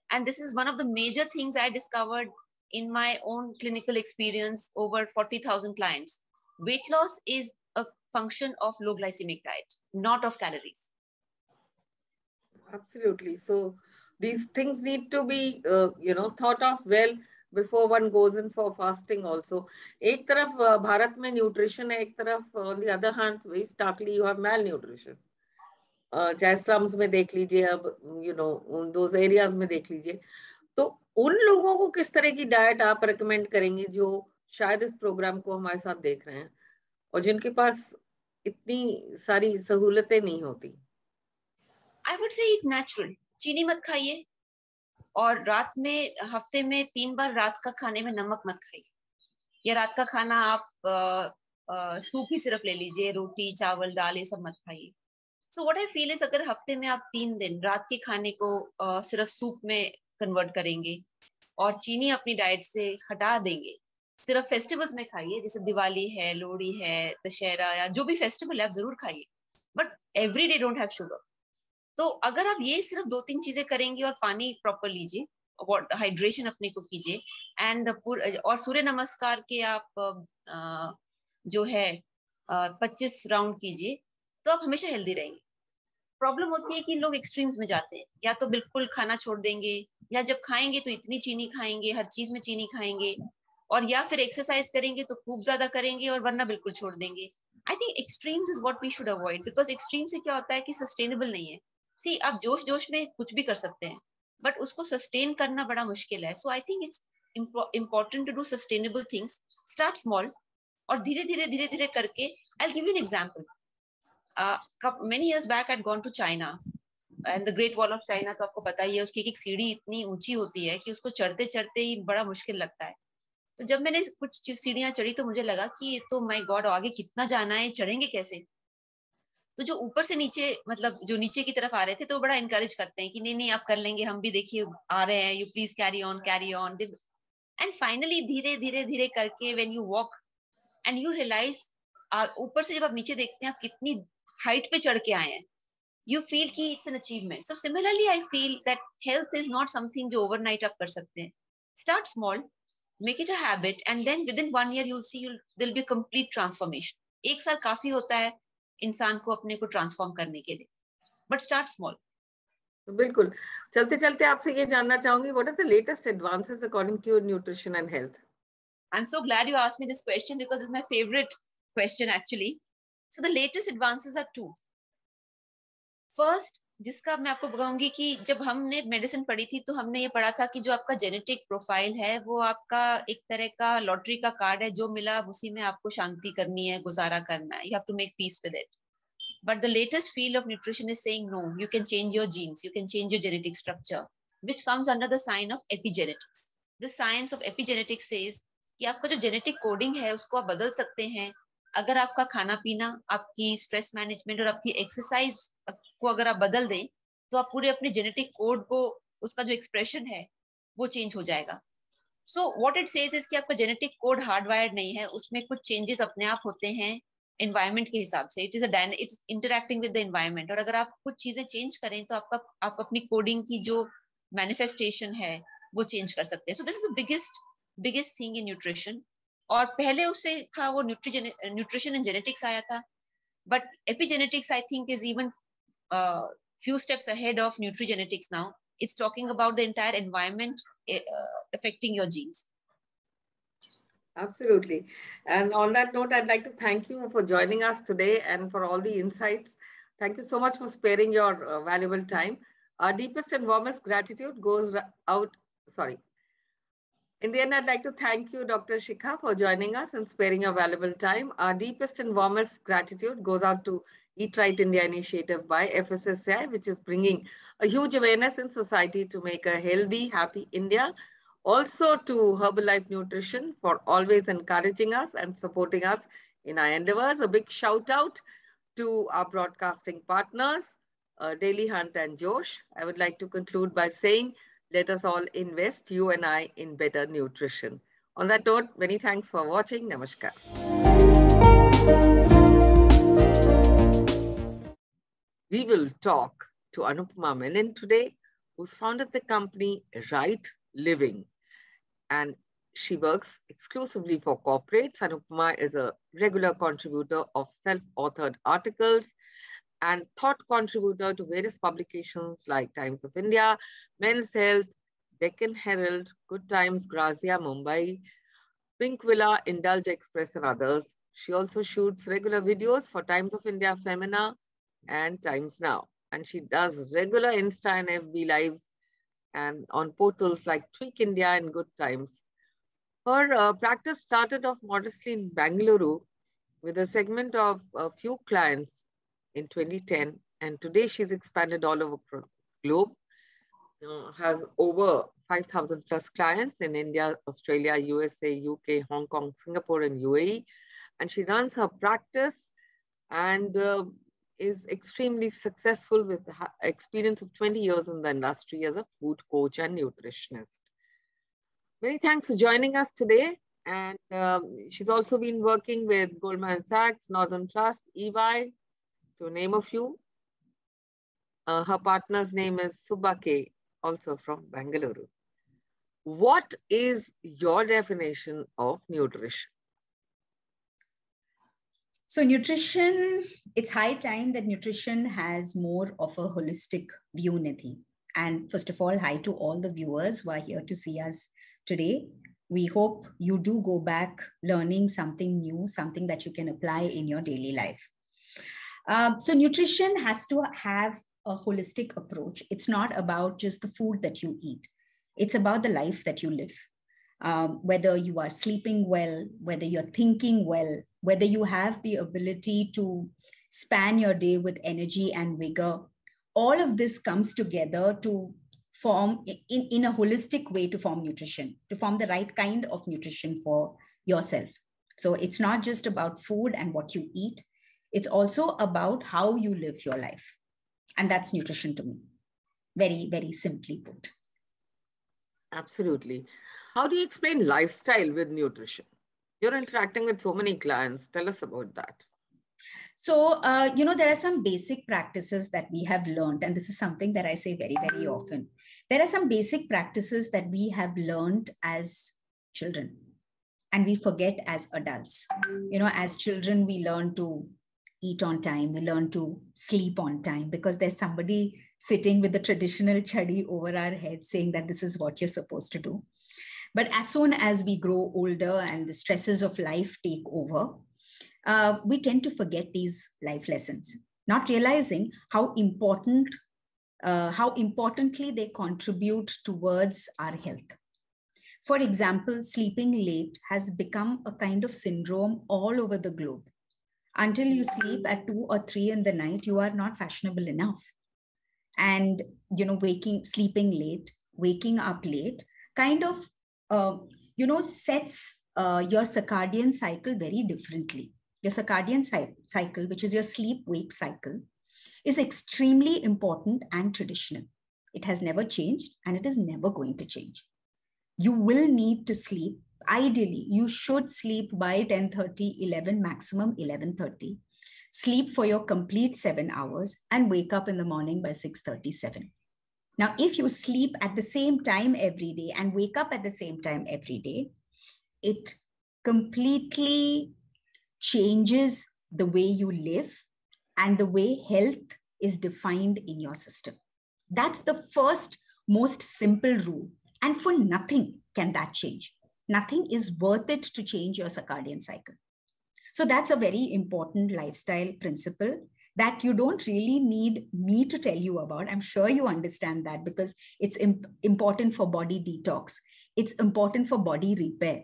Speaker 2: And this is one of the major things I discovered in my own clinical experience over 40,000 clients. Weight loss is a function of low glycemic diet, not of calories.
Speaker 1: Absolutely. So these things need to be, thought of well before one goes in for fasting also. एक तरफ भारत में nutrition है, एक तरफ on the other hand very starkly you have malnutrition. चाहे slums में देख लीजिए, अब those areas में देख लीजिए, तो उन लोगों को किस तरह की डाइट आप रेकमेंड करेंगे जो शायद इस प्रोग्राम को हमारे साथ देख रहे हैं और जिनके पास इतनी सारी सहूलतें नहीं होती?
Speaker 2: I would say eat natural. चीनी मत खाइए, और रात में हफ्ते में 3 बार रात का खाने में नमक मत खाइए, या रात का खाना आप सूप ही सिर्फ ले लीजिए, रोटी चावल दाल ये सब मत खाइए. So what I feel is, अगर हफ्ते में आप 3 दिन रात के खाने को सिर्फ सूप में कन्वर्ट करेंगे और चीनी अपनी डाइट से हटा देंगे, सिर्फ फेस्टिवल्स में खाइए, जैसे दिवाली है, लोहड़ी है, दशहरा या जो भी फेस्टिवल है आप जरूर खाइए, but every day don't have sugar. तो अगर आप ये सिर्फ 2-3 चीजें करेंगे और पानी प्रॉपर लीजिए, हाइड्रेशन अपने को कीजिए, एंड और सूर्य नमस्कार के आप जो है 25 राउंड कीजिए, तो आप हमेशा हेल्दी रहेंगे. प्रॉब्लम होती है कि लोग एक्सट्रीम्स में जाते हैं, या तो बिल्कुल खाना छोड़ देंगे, या जब खाएंगे तो इतनी चीनी खाएंगे, हर चीज में चीनी खाएंगे, और या फिर एक्सरसाइज करेंगे तो खूब ज्यादा करेंगे, और वरना बिल्कुल छोड़ देंगे. I think extremes is what we should avoid, because extreme से क्या होता है कि सस्टेनेबल नहीं है. सी, आप जोश जोश में कुछ भी कर सकते हैं, बट उसको सस्टेन करना बड़ा मुश्किल है. So I think it's important to do sustainable things. Start small, और धीरे धीरे करके. I'll give you an example. Many years back I'd gone to China, and the Great Wall of China, तो आपको पता ही है, उसकी एक सीढ़ी इतनी ऊंची होती है कि उसको चढ़ते चढ़ते ही बड़ा मुश्किल लगता है. तो जब मैंने कुछ सीढ़ियां चढ़ी तो मुझे लगा कि ये तो माय गॉड, आगे कितना जाना है, चढ़ेंगे कैसे. तो जो ऊपर से नीचे, मतलब जो नीचे की तरफ आ रहे थे, तो बड़ा इनकरेज करते हैं कि नहीं नहीं आप कर लेंगे, हम भी देखिए आ रहे हैं, you please carry on. And finally धीरे धीरे करके when you walk and you realise, ऊपर से जब आप नीचे देखते हैं आप कितनी हाइट पे चढ़ के आए हैं, you feel कि it's an achievement. So similarly I feel that health is not something जो overnight आप कर सकते हैं. Start small, make it a habit, and then within 1 year you'll see there'll be a complete transformation. 1 साल काफी होता है इंसान को अपने को ट्रांसफॉर्म करने के लिए, but start small.
Speaker 1: बिल्कुल. चलते चलते आपसे ये जानना चाहूंगी, what are the latest advances according to your nutrition and health?
Speaker 2: I'm so glad you asked me this question because it's my favorite question actually. So the latest advances are 2. First, जिसका मैं आपको बताऊंगी कि जब हमने medicine पढ़ी थी तो हमने ये पढ़ा था कि जो आपका जेनेटिक प्रोफाइल है वो आपका एक तरह का लॉटरी का कार्ड है, जो मिला उसी में आपको शांति करनी है, गुजारा करना है, you have to make peace with it. But the latest field of nutrition is saying no, you can change your genes, you can change your genetic structure, which comes under the sign of epigenetics. The science of epigenetics says कि आपका जो genetic coding है उसको आप बदल सकते हैं अगर आपका खाना पीना, आपकी स्ट्रेस मैनेजमेंट और आपकी एक्सरसाइज को अगर आप बदल दें, तो आप पूरे अपने जेनेटिक कोड को, उसका जो एक्सप्रेशन है वो चेंज हो जाएगा. So what it says is कि आपका जेनेटिक कोड हार्डवायर्ड नहीं है, उसमें कुछ चेंजेस अपने आप होते हैं एनवायरनमेंट के हिसाब से. It's interacting with the environment, और अगर आप कुछ चीजें चेंज करें तो आप अपनी कोडिंग की जो मैनिफेस्टेशन है वो चेंज कर सकते हैं. So this is the biggest thing in nutrition. और पहले उससे था वो न्यूट्रिशन एंड जेनेटिक्स आया था, but epigenetics I think is even few steps ahead of nutrigenetics now. It's talking about the entire environment affecting your genes.
Speaker 1: Absolutely. And on that note, I'd like to thank you for joining us today and for all the insights. Thank you so much for sparing your valuable time. Our deepest and warmest gratitude goes out, sorry. In the end, I'd like to thank you, Dr. Shikha, for joining us and sparing your valuable time. Our deepest and warmest gratitude goes out to Eat Right India initiative by FSSAI, which is bringing a huge awareness in society to make a healthy, happy India. Also to Herbalife Nutrition for always encouraging us and supporting us in our endeavors. A big shout out to our broadcasting partners, Daily Hunt and Josh. I would like to conclude by saying, let us all invest, you and I, in better nutrition. On that note, many thanks for watching. Namaskar. We will talk to Anupam Menon today, who's founded the company Right Living. And she works exclusively for corporates. Anupama is a regular contributor of self-authored articles and thought contributor to various publications like Times of India, Men's Health, Deccan Herald, Good Times, Grazia, Mumbai, Pink Villa, Indulge Express, and others. She also shoots regular videos for Times of India Femina and Times Now. And she does regular Insta and FB lives and on portals like Tweak India and Good Times. Her practice started off modestly in Bangalore with a segment of a few clients in 2010. And today she's expanded all over the globe, has over 5,000 plus clients in India, Australia, USA, UK, Hong Kong, Singapore, and UAE. And she runs her practice and is extremely successful with experience of 20 years in the industry as a food coach and nutritionist. Many thanks for joining us today. And she's also been working with Goldman Sachs, Northern Trust, EY, to name a few. Her partner's name is Subake, also from Bangalore. What is your definition of nutrition?
Speaker 3: So nutrition, it's high time that nutrition has more of a holistic view, Nidhi. And first of all, hi to all the viewers who are here to see us today. We hope you do go back learning something new, something that you can apply in your daily life. So nutrition has to have a holistic approach. It's not about just the food that you eat. It's about the life that you live. Whether you are sleeping well, whether you're thinking well, whether you have the ability to span your day with energy and vigor, all of this comes together to form in a holistic way to form nutrition, to form the right kind of nutrition for yourself. So it's not just about food and what you eat. It's also about how you live your life. And that's nutrition to me. Very, very simply put.
Speaker 1: Absolutely. How do you explain lifestyle with nutrition? You're interacting with so many clients. Tell us about that.
Speaker 3: So, there are some basic practices that we have learned, and this is something that I say very, very often. There are some basic practices that we have learned as children, and we forget as adults. As children, we learn to eat on time, we learn to sleep on time because there's somebody sitting with the traditional chadi over our heads saying that this is what you're supposed to do. But as soon as we grow older and the stresses of life take over, we tend to forget these life lessons, not realizing how importantly they contribute towards our health. For example, sleeping late has become a kind of syndrome all over the globe. Until you sleep at 2 or 3 in the night, you are not fashionable enough. And, sleeping late, waking up late, kind of, sets your circadian cycle very differently. Your circadian cycle, which is your sleep-wake cycle, is extremely important and traditional. It has never changed and it is never going to change. You will need to sleep. Ideally, you should sleep by 10:30, 11, maximum 11:30. Sleep for your complete 7 hours and wake up in the morning by 6:37. Now, if you sleep at the same time every day and wake up at the same time every day, it completely changes the way you live and the way health is defined in your system. That's the first, most simple rule. And for nothing can that change. Nothing is worth it to change your circadian cycle. So that's a very important lifestyle principle that you don't really need me to tell you about. I'm sure you understand that, because it's important for body detox. It's important for body repair.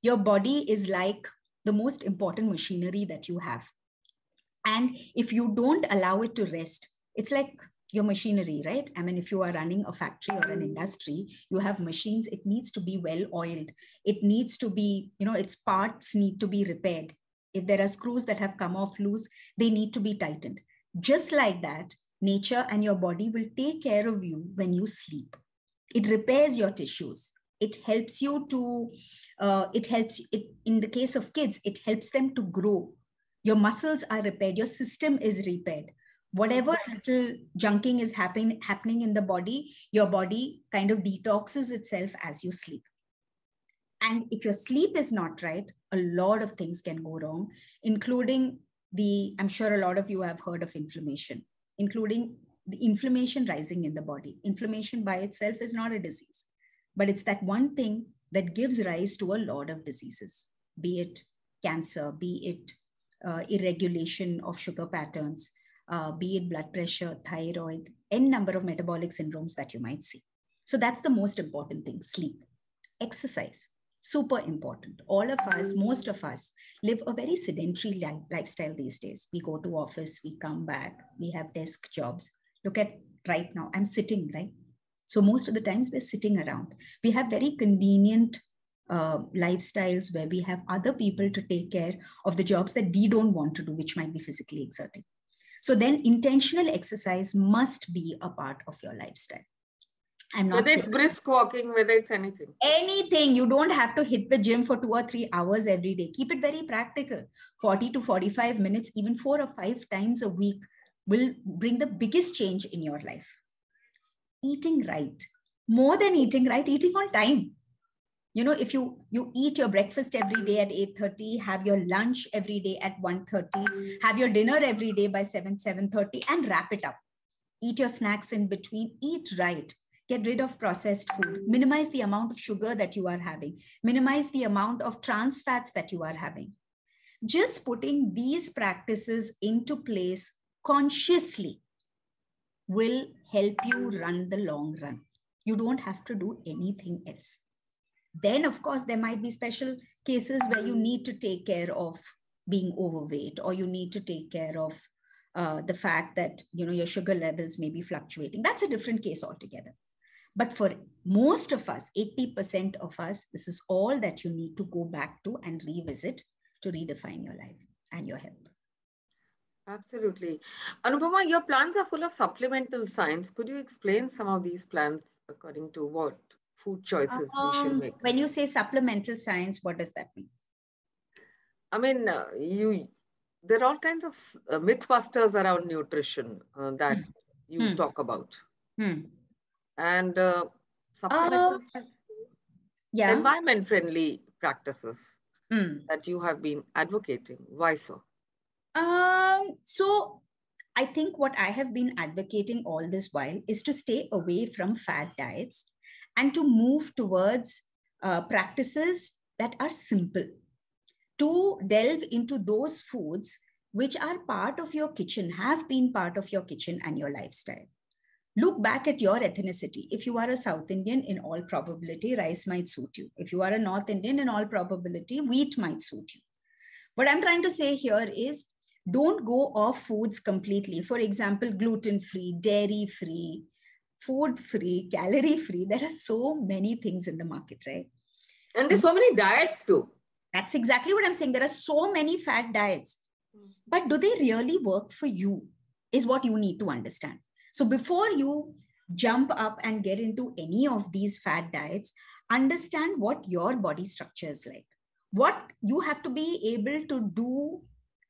Speaker 3: Your body is like the most important machinery that you have. And if you don't allow it to rest, it's like your machinery, right? I mean, if you are running a factory or an industry, you have machines, it needs to be well oiled. It needs to be, its parts need to be repaired. If there are screws that have come off loose, they need to be tightened. Just like that, nature and your body will take care of you when you sleep. It repairs your tissues. It helps you to, in the case of kids, it helps them to grow. Your muscles are repaired. Your system is repaired. Whatever little junking is happening in the body, your body kind of detoxes itself as you sleep. And if your sleep is not right, a lot of things can go wrong, including I'm sure a lot of you have heard of inflammation, including the inflammation rising in the body. Inflammation by itself is not a disease, but it's that one thing that gives rise to a lot of diseases, be it cancer, be it irregulation of sugar patterns, be it blood pressure, thyroid, n number of metabolic syndromes that you might see. So that's the most important thing, sleep. Exercise, super important. All of us, most of us, live a very sedentary lifestyle these days. We go to office, we come back, we have desk jobs. Look at right now, I'm sitting, right? So most of the times we're sitting around. We have very convenient lifestyles where we have other people to take care of the jobs that we don't want to do, which might be physically exerting. So then intentional exercise must be a part of your lifestyle. I'm not
Speaker 1: whether it's brisk walking, whether it's anything.
Speaker 3: Anything. You don't have to hit the gym for 2 or 3 hours every day. Keep it very practical. 40 to 45 minutes, even 4 or 5 times a week will bring the biggest change in your life. Eating right. More than eating right, eating on time. If you eat your breakfast every day at 8:30, have your lunch every day at 1:30, have your dinner every day by 7:30, and wrap it up. Eat your snacks in between, eat right. Get rid of processed food, minimize the amount of sugar that you are having, minimize the amount of trans fats that you are having. Just putting these practices into place consciously will help you run the long run. You don't have to do anything else. Then, of course, there might be special cases where you need to take care of being overweight, or you need to take care of the fact that your sugar levels may be fluctuating. That's a different case altogether. But for most of us, 80% of us, this is all that you need to go back to and revisit to redefine your life and your health.
Speaker 1: Absolutely. Anupama, your plans are full of supplemental science. Could you explain some of these plans according to what food choices we should make?
Speaker 3: When you say supplemental science, what does that mean?
Speaker 1: I mean, there are all kinds of mythbusters around nutrition that you talk about. And supplemental science, environment-friendly practices that you have been advocating. Why so?
Speaker 3: So I think what I have been advocating all this while is to stay away from fad diets and to move towards practices that are simple, to delve into those foods which are part of your kitchen, have been part of your kitchen and your lifestyle. Look back at your ethnicity. If you are a South Indian, in all probability, rice might suit you. If you are a North Indian, in all probability, wheat might suit you. What I'm trying to say here is, don't go off foods completely. For example, gluten-free, dairy-free, food-free, calorie-free. There are so many things in the market, right?
Speaker 1: And there's so many diets too.
Speaker 3: That's exactly what I'm saying. There are so many fad diets. But do they really work for you is what you need to understand. So before you jump up and get into any of these fad diets, understand what your body structure is like. What you have to be able to do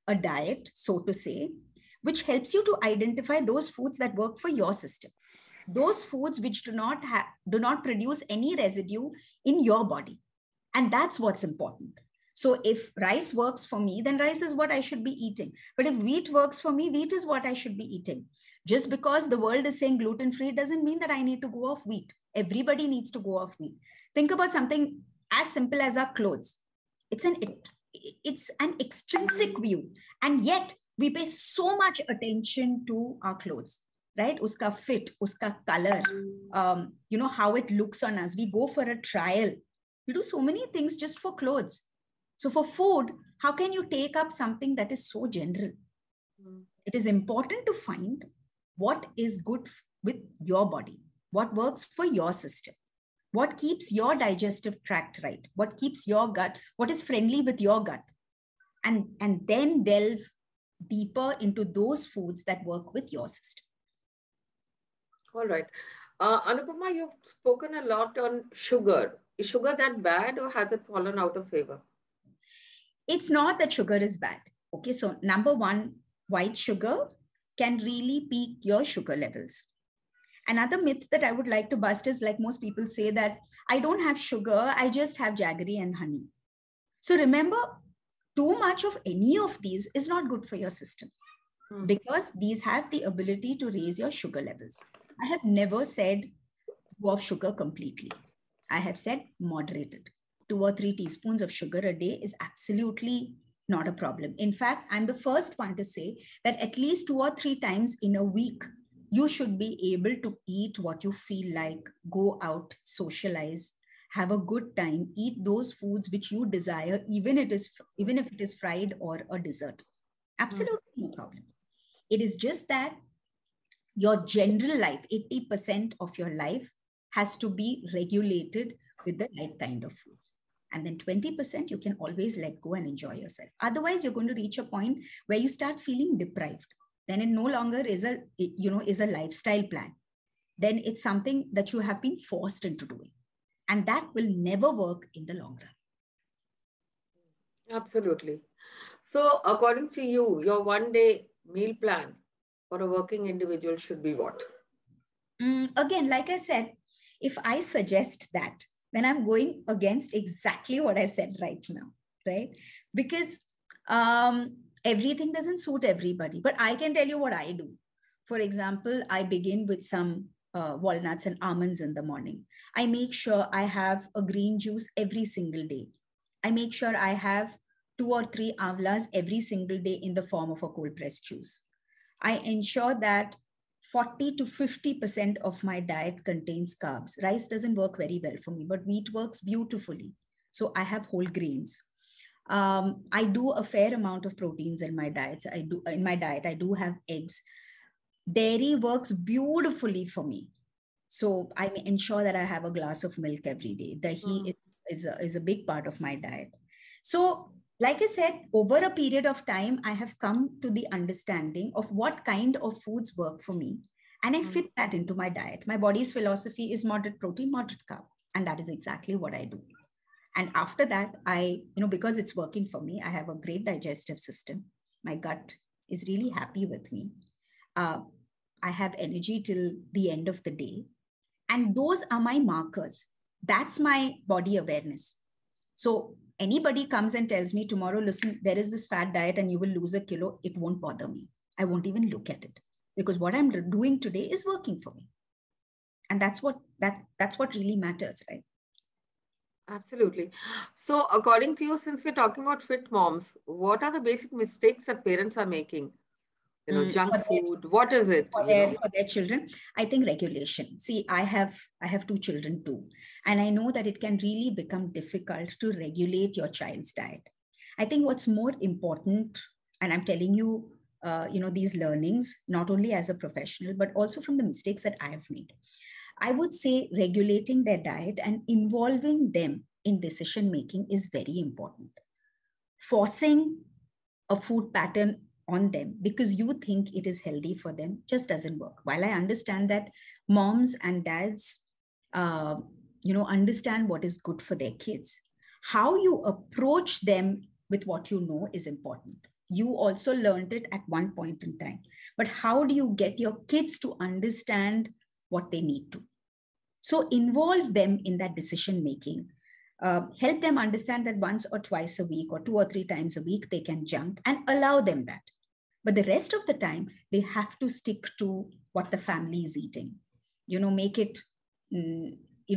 Speaker 3: a diet, so to say, which helps you to identify those foods that work for your system. Those foods which do not produce any residue in your body. And that's what's important. So if rice works for me, then rice is what I should be eating. But if wheat works for me, wheat is what I should be eating. Just because the world is saying gluten-free doesn't mean that I need to go off wheat. Everybody needs to go off wheat. Think about something as simple as our clothes. It's an extrinsic view. And yet We pay so much attention to our clothes, right? Uska fit, uska color, how it looks on us. We go for a trial. We do so many things just for clothes. So for food, how can you take up something that is so general? It is important to find what is good with your body, what works for your system, what keeps your digestive tract right, what keeps your gut, what is friendly with your gut, and then delve deeper into those foods that work with your system.
Speaker 1: All right. Anupama, you've spoken a lot on sugar. Is sugar that bad or has it fallen out of favor?
Speaker 3: It's not that sugar is bad. Okay, so number one, white sugar can really peak your sugar levels. Another myth that I would like to bust is, like most people say, that I don't have sugar, I just have jaggery and honey. So remember, too much of any of these is not good for your system, because these have the ability to raise your sugar levels. I have never said go off sugar completely. I have said moderated. 2 or 3 teaspoons of sugar a day is absolutely not a problem. In fact, I'm the first one to say that at least 2 or 3 times in a week, you should be able to eat what you feel like, go out, socialize, have a good time, eat those foods which you desire, even if it is fried or a dessert. Absolutely no problem. It is just that your general life, 80% of your life has to be regulated with the right kind of foods. And then 20% you can always let go and enjoy yourself. Otherwise, you're going to reach a point where you start feeling deprived. Then it no longer is a lifestyle plan. Then it's something that you have been forced into doing. And that will never work in the long run.
Speaker 1: Absolutely. So according to you, your one-day meal plan for a working individual should be what?
Speaker 3: Again, like I said, if I suggest that, then I'm going against exactly what I said right now, right? Because everything doesn't suit everybody, but I can tell you what I do. For example, I begin with some walnuts and almonds in the morning. I make sure I have a green juice every single day. I make sure I have 2 or 3 amlas every single day in the form of a cold pressed juice. I ensure that 40 to 50% of my diet contains carbs. Rice doesn't work very well for me, but wheat works beautifully. So I have whole grains. I do a fair amount of proteins in my diet. I do have eggs. Dairy works beautifully for me. So I ensure that I have a glass of milk every day. Dahi is a big part of my diet. So like I said, over a period of time, I have come to the understanding of what kind of foods work for me. And I fit that into my diet. My body's philosophy is moderate protein, moderate carb. And that is exactly what I do. And after that, because it's working for me, I have a great digestive system. My gut is really happy with me. I have energy till the end of the day. And those are my markers. That's my body awareness. So anybody comes and tells me tomorrow, listen, there is this fat diet and you will lose a kilo, it won't bother me. I won't even look at it, because what I'm doing today is working for me. And that's what really matters, right?
Speaker 1: Absolutely. So according to you, since we're talking about fit moms, what are the basic mistakes that parents are making? Junk food, what is it?
Speaker 3: For their children, I think regulation. See, I have 2 children too, and I know that it can really become difficult to regulate your child's diet. I think what's more important, and I'm telling you, these learnings, not only as a professional, but also from the mistakes that I have made. I would say regulating their diet and involving them in decision making is very important. Forcing a food pattern on them because you think it is healthy for them just doesn't work. While I understand that moms and dads, understand what is good for their kids, how you approach them with what you know is important. You also learned it at one point in time, but how do you get your kids to understand what they need to? So involve them in that decision making. Help them understand that once or twice a week or 2 or 3 times a week they can junk, and allow them that. But the rest of the time, they have to stick to what the family is eating. Make it,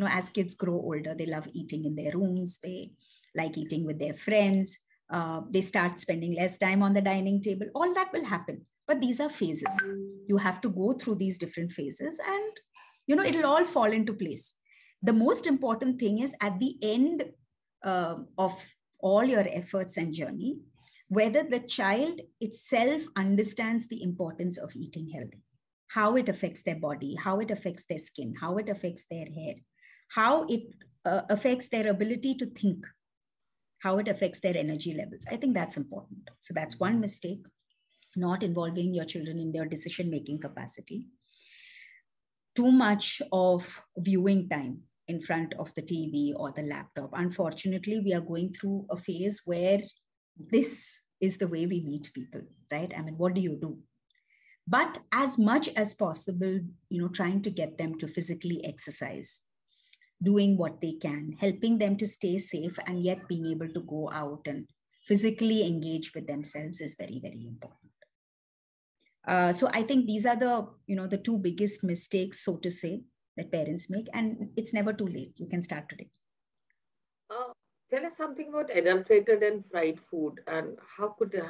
Speaker 3: as kids grow older, they love eating in their rooms. They like eating with their friends. They start spending less time on the dining table. All that will happen. But these are phases. You have to go through these different phases and, it'll all fall into place. The most important thing is at the end of all your efforts and journey, whether the child itself understands the importance of eating healthy, how it affects their body, how it affects their skin, how it affects their hair, how it affects their ability to think, how it affects their energy levels. I think that's important. So that's one mistake, not involving your children in their decision-making capacity. Too much of viewing time in front of the TV or the laptop. Unfortunately, we are going through a phase where this is the way we meet people, right? I mean, what do you do? But as much as possible, trying to get them to physically exercise, doing what they can, helping them to stay safe, and yet being able to go out and physically engage with themselves is very, very important. So I think these are the two biggest mistakes, so to say, that parents make, and it's never too late. You can start today.
Speaker 1: Tell us something about adulterated and fried food, and how could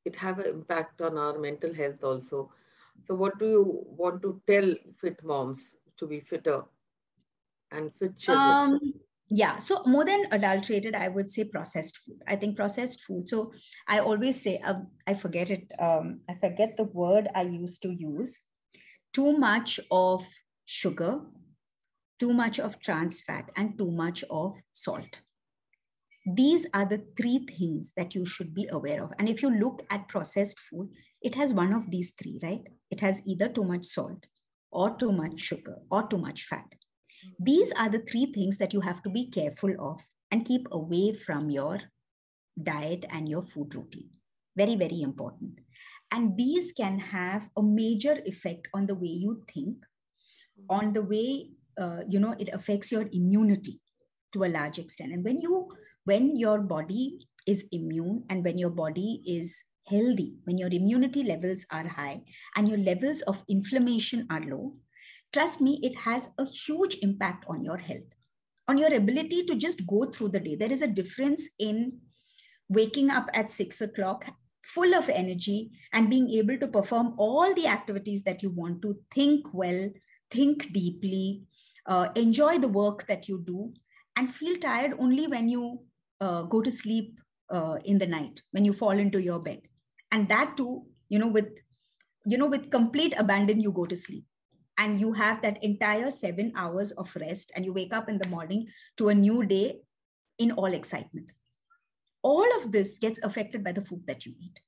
Speaker 1: it have an impact on our mental health also? So what do you want to tell fit moms to be fitter and fit children?
Speaker 3: Yeah, so more than adulterated, I would say processed food. I think processed food. So I always say, I forget it. I forget the word I used to use. Too much of sugar, too much of trans fat, and too much of salt. These are the three things that you should be aware of. And if you look at processed food, it has one of these three, right? It has either too much salt or too much sugar or too much fat. These are the three things that you have to be careful of and keep away from your diet and your food routine. Very, very important. And these can have a major effect on the way you think, on the way, it affects your immunity to a large extent. And when your body is immune and when your body is healthy, when your immunity levels are high and your levels of inflammation are low, trust me, it has a huge impact on your health, on your ability to just go through the day. There is a difference in waking up at 6 o'clock, full of energy, and being able to perform all the activities that you want to, think well, think deeply, enjoy the work that you do, and feel tired only when you go to sleep in the night, when you fall into your bed. And that too, with complete abandon, you go to sleep. And you have that entire 7 hours of rest, and you wake up in the morning to a new day in all excitement. All of this gets affected by the food that you eat.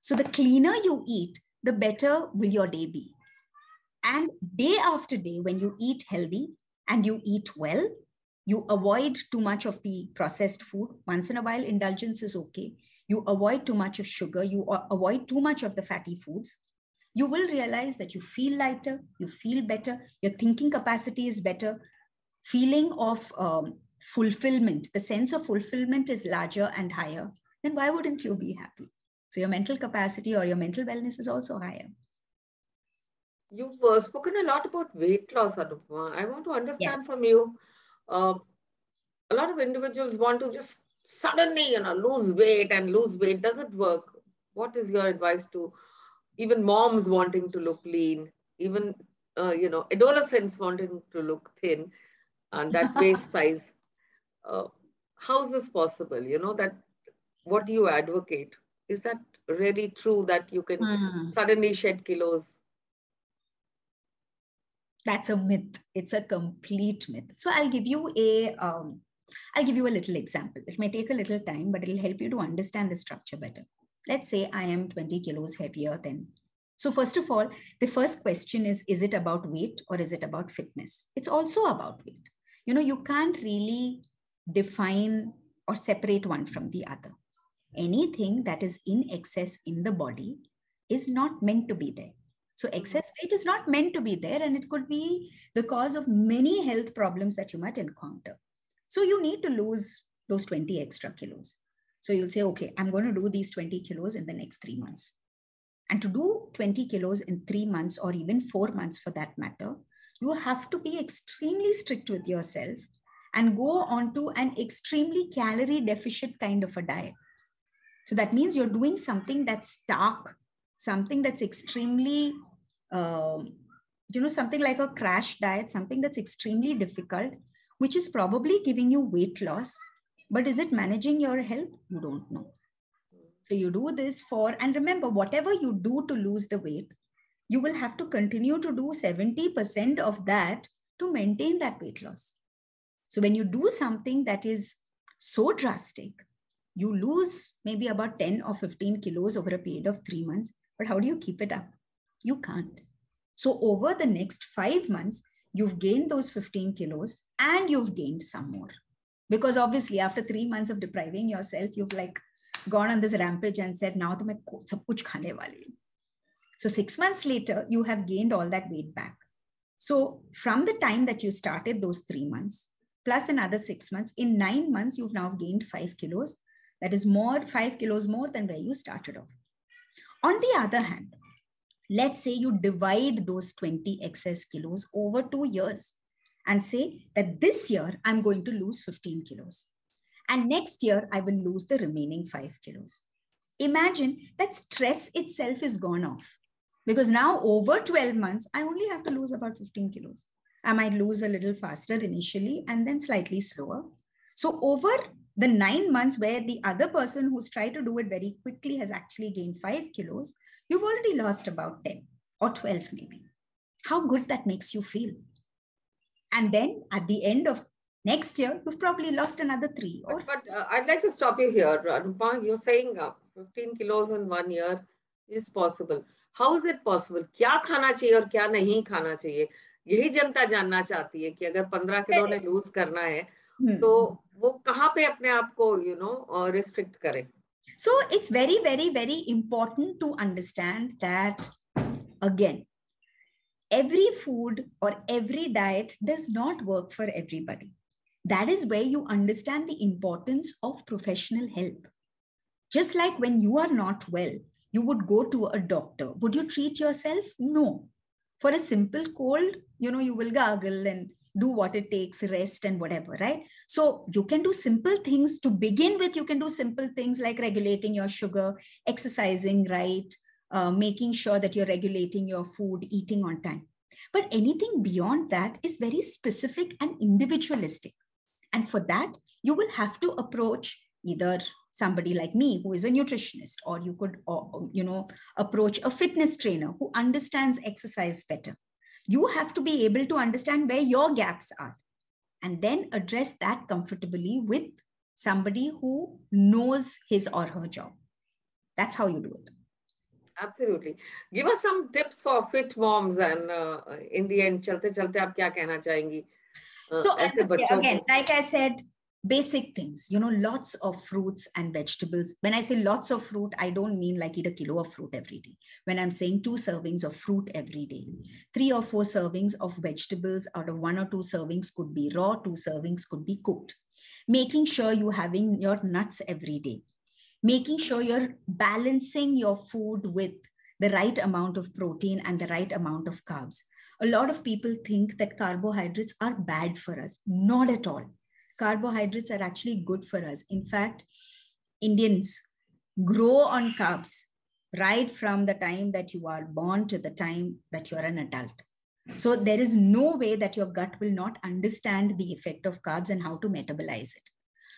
Speaker 3: So the cleaner you eat, the better will your day be. And day after day, when you eat healthy and you eat well, you avoid too much of the processed food. Once in a while, indulgence is okay. You avoid too much of sugar. You avoid too much of the fatty foods. You will realize that you feel lighter, you feel better, your thinking capacity is better, feeling of fulfillment, the sense of fulfillment is larger and higher. Then why wouldn't you be happy? So your mental capacity or your mental wellness is also higher.
Speaker 1: You've spoken a lot about weight loss, Anupam. I want to understand from you, a lot of individuals want to just suddenly, lose weight. Does it work? What is your advice to even moms wanting to look lean, even, adolescents wanting to look thin, and that waist size? How is this possible? That what do you advocate? Is that really true that you can suddenly shed kilos?
Speaker 3: That's a myth. It's a complete myth. So I'll give you a little example. It may take a little time, but it'll help you to understand the structure better. Let's say I am 20 kilos heavier than. So first of all, the first question is it about weight or is it about fitness? It's also about weight. You can't really define or separate one from the other. Anything that is in excess in the body is not meant to be there. So excess weight is not meant to be there, and it could be the cause of many health problems that you might encounter. So you need to lose those 20 extra kilos. So you'll say, okay, I'm going to do these 20 kilos in the next 3 months. And to do 20 kilos in 3 months or even 4 months for that matter, you have to be extremely strict with yourself and go on to an extremely calorie deficit kind of a diet. So that means you're doing something that's stark, something that's extremely, something like a crash diet, something that's extremely difficult, which is probably giving you weight loss. But is it managing your health? You don't know. So you do this and remember, whatever you do to lose the weight, you will have to continue to do 70% of that to maintain that weight loss. So when you do something that is so drastic, you lose maybe about 10 or 15 kilos over a period of 3 months. But how do you keep it up? You can't. So over the next 5 months, you've gained those 15 kilos and you've gained some more. Because obviously after 3 months of depriving yourself, you've like gone on this rampage and said, now to main sab kuch khane wali hu. So 6 months later, you have gained all that weight back. So from the time that you started those 3 months, plus another 6 months, in 9 months, you've now gained 5 kilos. That is 5 kilos more than where you started off. On the other hand, let's say you divide those 20 excess kilos over 2 years and say that this year I'm going to lose 15 kilos. And next year I will lose the remaining 5 kilos. Imagine that stress itself is gone off. Because now over 12 months, I only have to lose about 15 kilos. I might lose a little faster initially and then slightly slower. So over the 9 months where the other person who's tried to do it very quickly has actually gained 5 kilos, you've already lost about 10 or 12 maybe. How good that makes you feel. And then at the end of next year, you've probably lost another 3.
Speaker 1: But I'd like to stop you here, Anupam. You're saying 15 kilos in 1 year is possible. How is it possible? क्या खाना चाहिए और क्या नहीं खाना चाहिए? यही जनता जानना चाहती है कि अगर 15 किलो ने लूज करना है तो वो कहाँ पे अपने आप को रिस्ट्रिक्ट करे?
Speaker 3: So it's very, very, very important to understand that, again, every food or every diet does not work for everybody. That is where you understand the importance of professional help. Just like when you are not well, you would go to a doctor. Would you treat yourself? No. For a simple cold, you will gargle and do what it takes, rest and whatever, right? So you can do simple things to begin with. You can do simple things like regulating your sugar, exercising right, making sure that you're regulating your food, eating on time. But anything beyond that is very specific and individualistic. And for that, you will have to approach either somebody like me who is a nutritionist, or you could approach a fitness trainer who understands exercise better. You have to be able to understand where your gaps are and then address that comfortably with somebody who knows his or her job. That's how you do it.
Speaker 1: Absolutely. Give us some tips for fit moms, and in the end, chalte chalte aap kya kehna chahengi?
Speaker 3: So again, like I said, basic things, lots of fruits and vegetables. When I say lots of fruit, I don't mean like eat a kilo of fruit every day. When I'm saying 2 servings of fruit every day, 3 or 4 servings of vegetables out of 1 or 2 servings could be raw, 2 servings could be cooked. Making sure you're having your nuts every day. Making sure you're balancing your food with the right amount of protein and the right amount of carbs. A lot of people think that carbohydrates are bad for us. Not at all. Carbohydrates are actually good for us. In fact, Indians grow on carbs right from the time that you are born to the time that you're an adult. So there is no way that your gut will not understand the effect of carbs and how to metabolize it.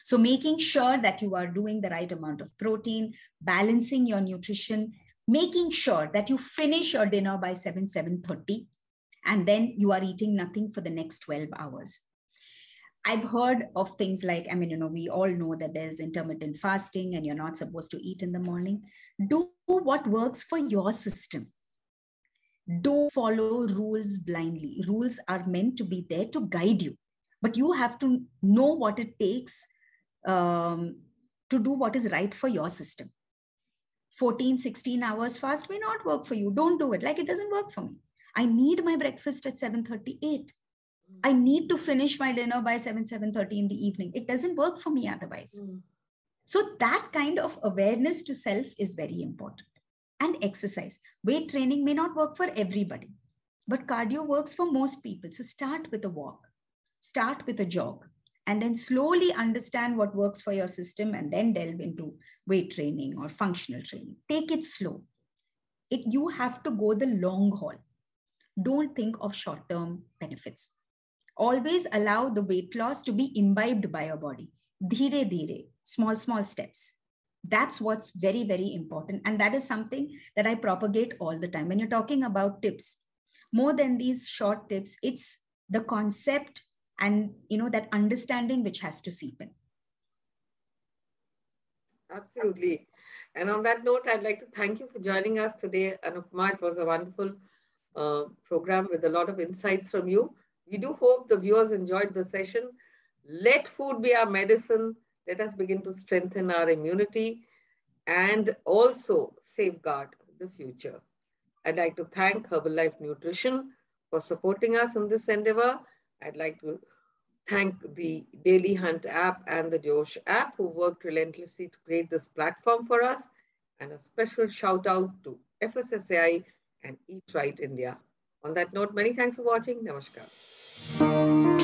Speaker 3: So making sure that you are doing the right amount of protein, balancing your nutrition, making sure that you finish your dinner by 7:30, and then you are eating nothing for the next 12 hours. I've heard of things like, we all know that there's intermittent fasting and you're not supposed to eat in the morning. Do what works for your system. Don't follow rules blindly. Rules are meant to be there to guide you, but you have to know what it takes to do what is right for your system. 14, 16 hours fast may not work for you. Don't do it. Like, it doesn't work for me. I need my breakfast at 7:38. I need to finish my dinner by 7:30 in the evening. It doesn't work for me otherwise. So that kind of awareness to self is very important. And exercise. Weight training may not work for everybody, but cardio works for most people. So start with a walk, start with a jog, and then slowly understand what works for your system and then delve into weight training or functional training. Take it slow. You have to go the long haul. Don't think of short-term benefits. Always allow the weight loss to be imbibed by your body. Dheere dheere, small, small steps. That's what's very, very important. And that is something that I propagate all the time. When you're talking about tips, more than these short tips, it's the concept and that understanding which has to seep in.
Speaker 1: Absolutely. And on that note, I'd like to thank you for joining us today, Anupam. It was a wonderful program with a lot of insights from you. We do hope the viewers enjoyed the session. Let food be our medicine. Let us begin to strengthen our immunity and also safeguard the future. I'd like to thank Herbalife Nutrition for supporting us in this endeavor. I'd like to thank the Daily Hunt app and the Josh app who worked relentlessly to create this platform for us. And a special shout out to FSSAI and Eat Right India. On that note, many thanks for watching. Namaskar.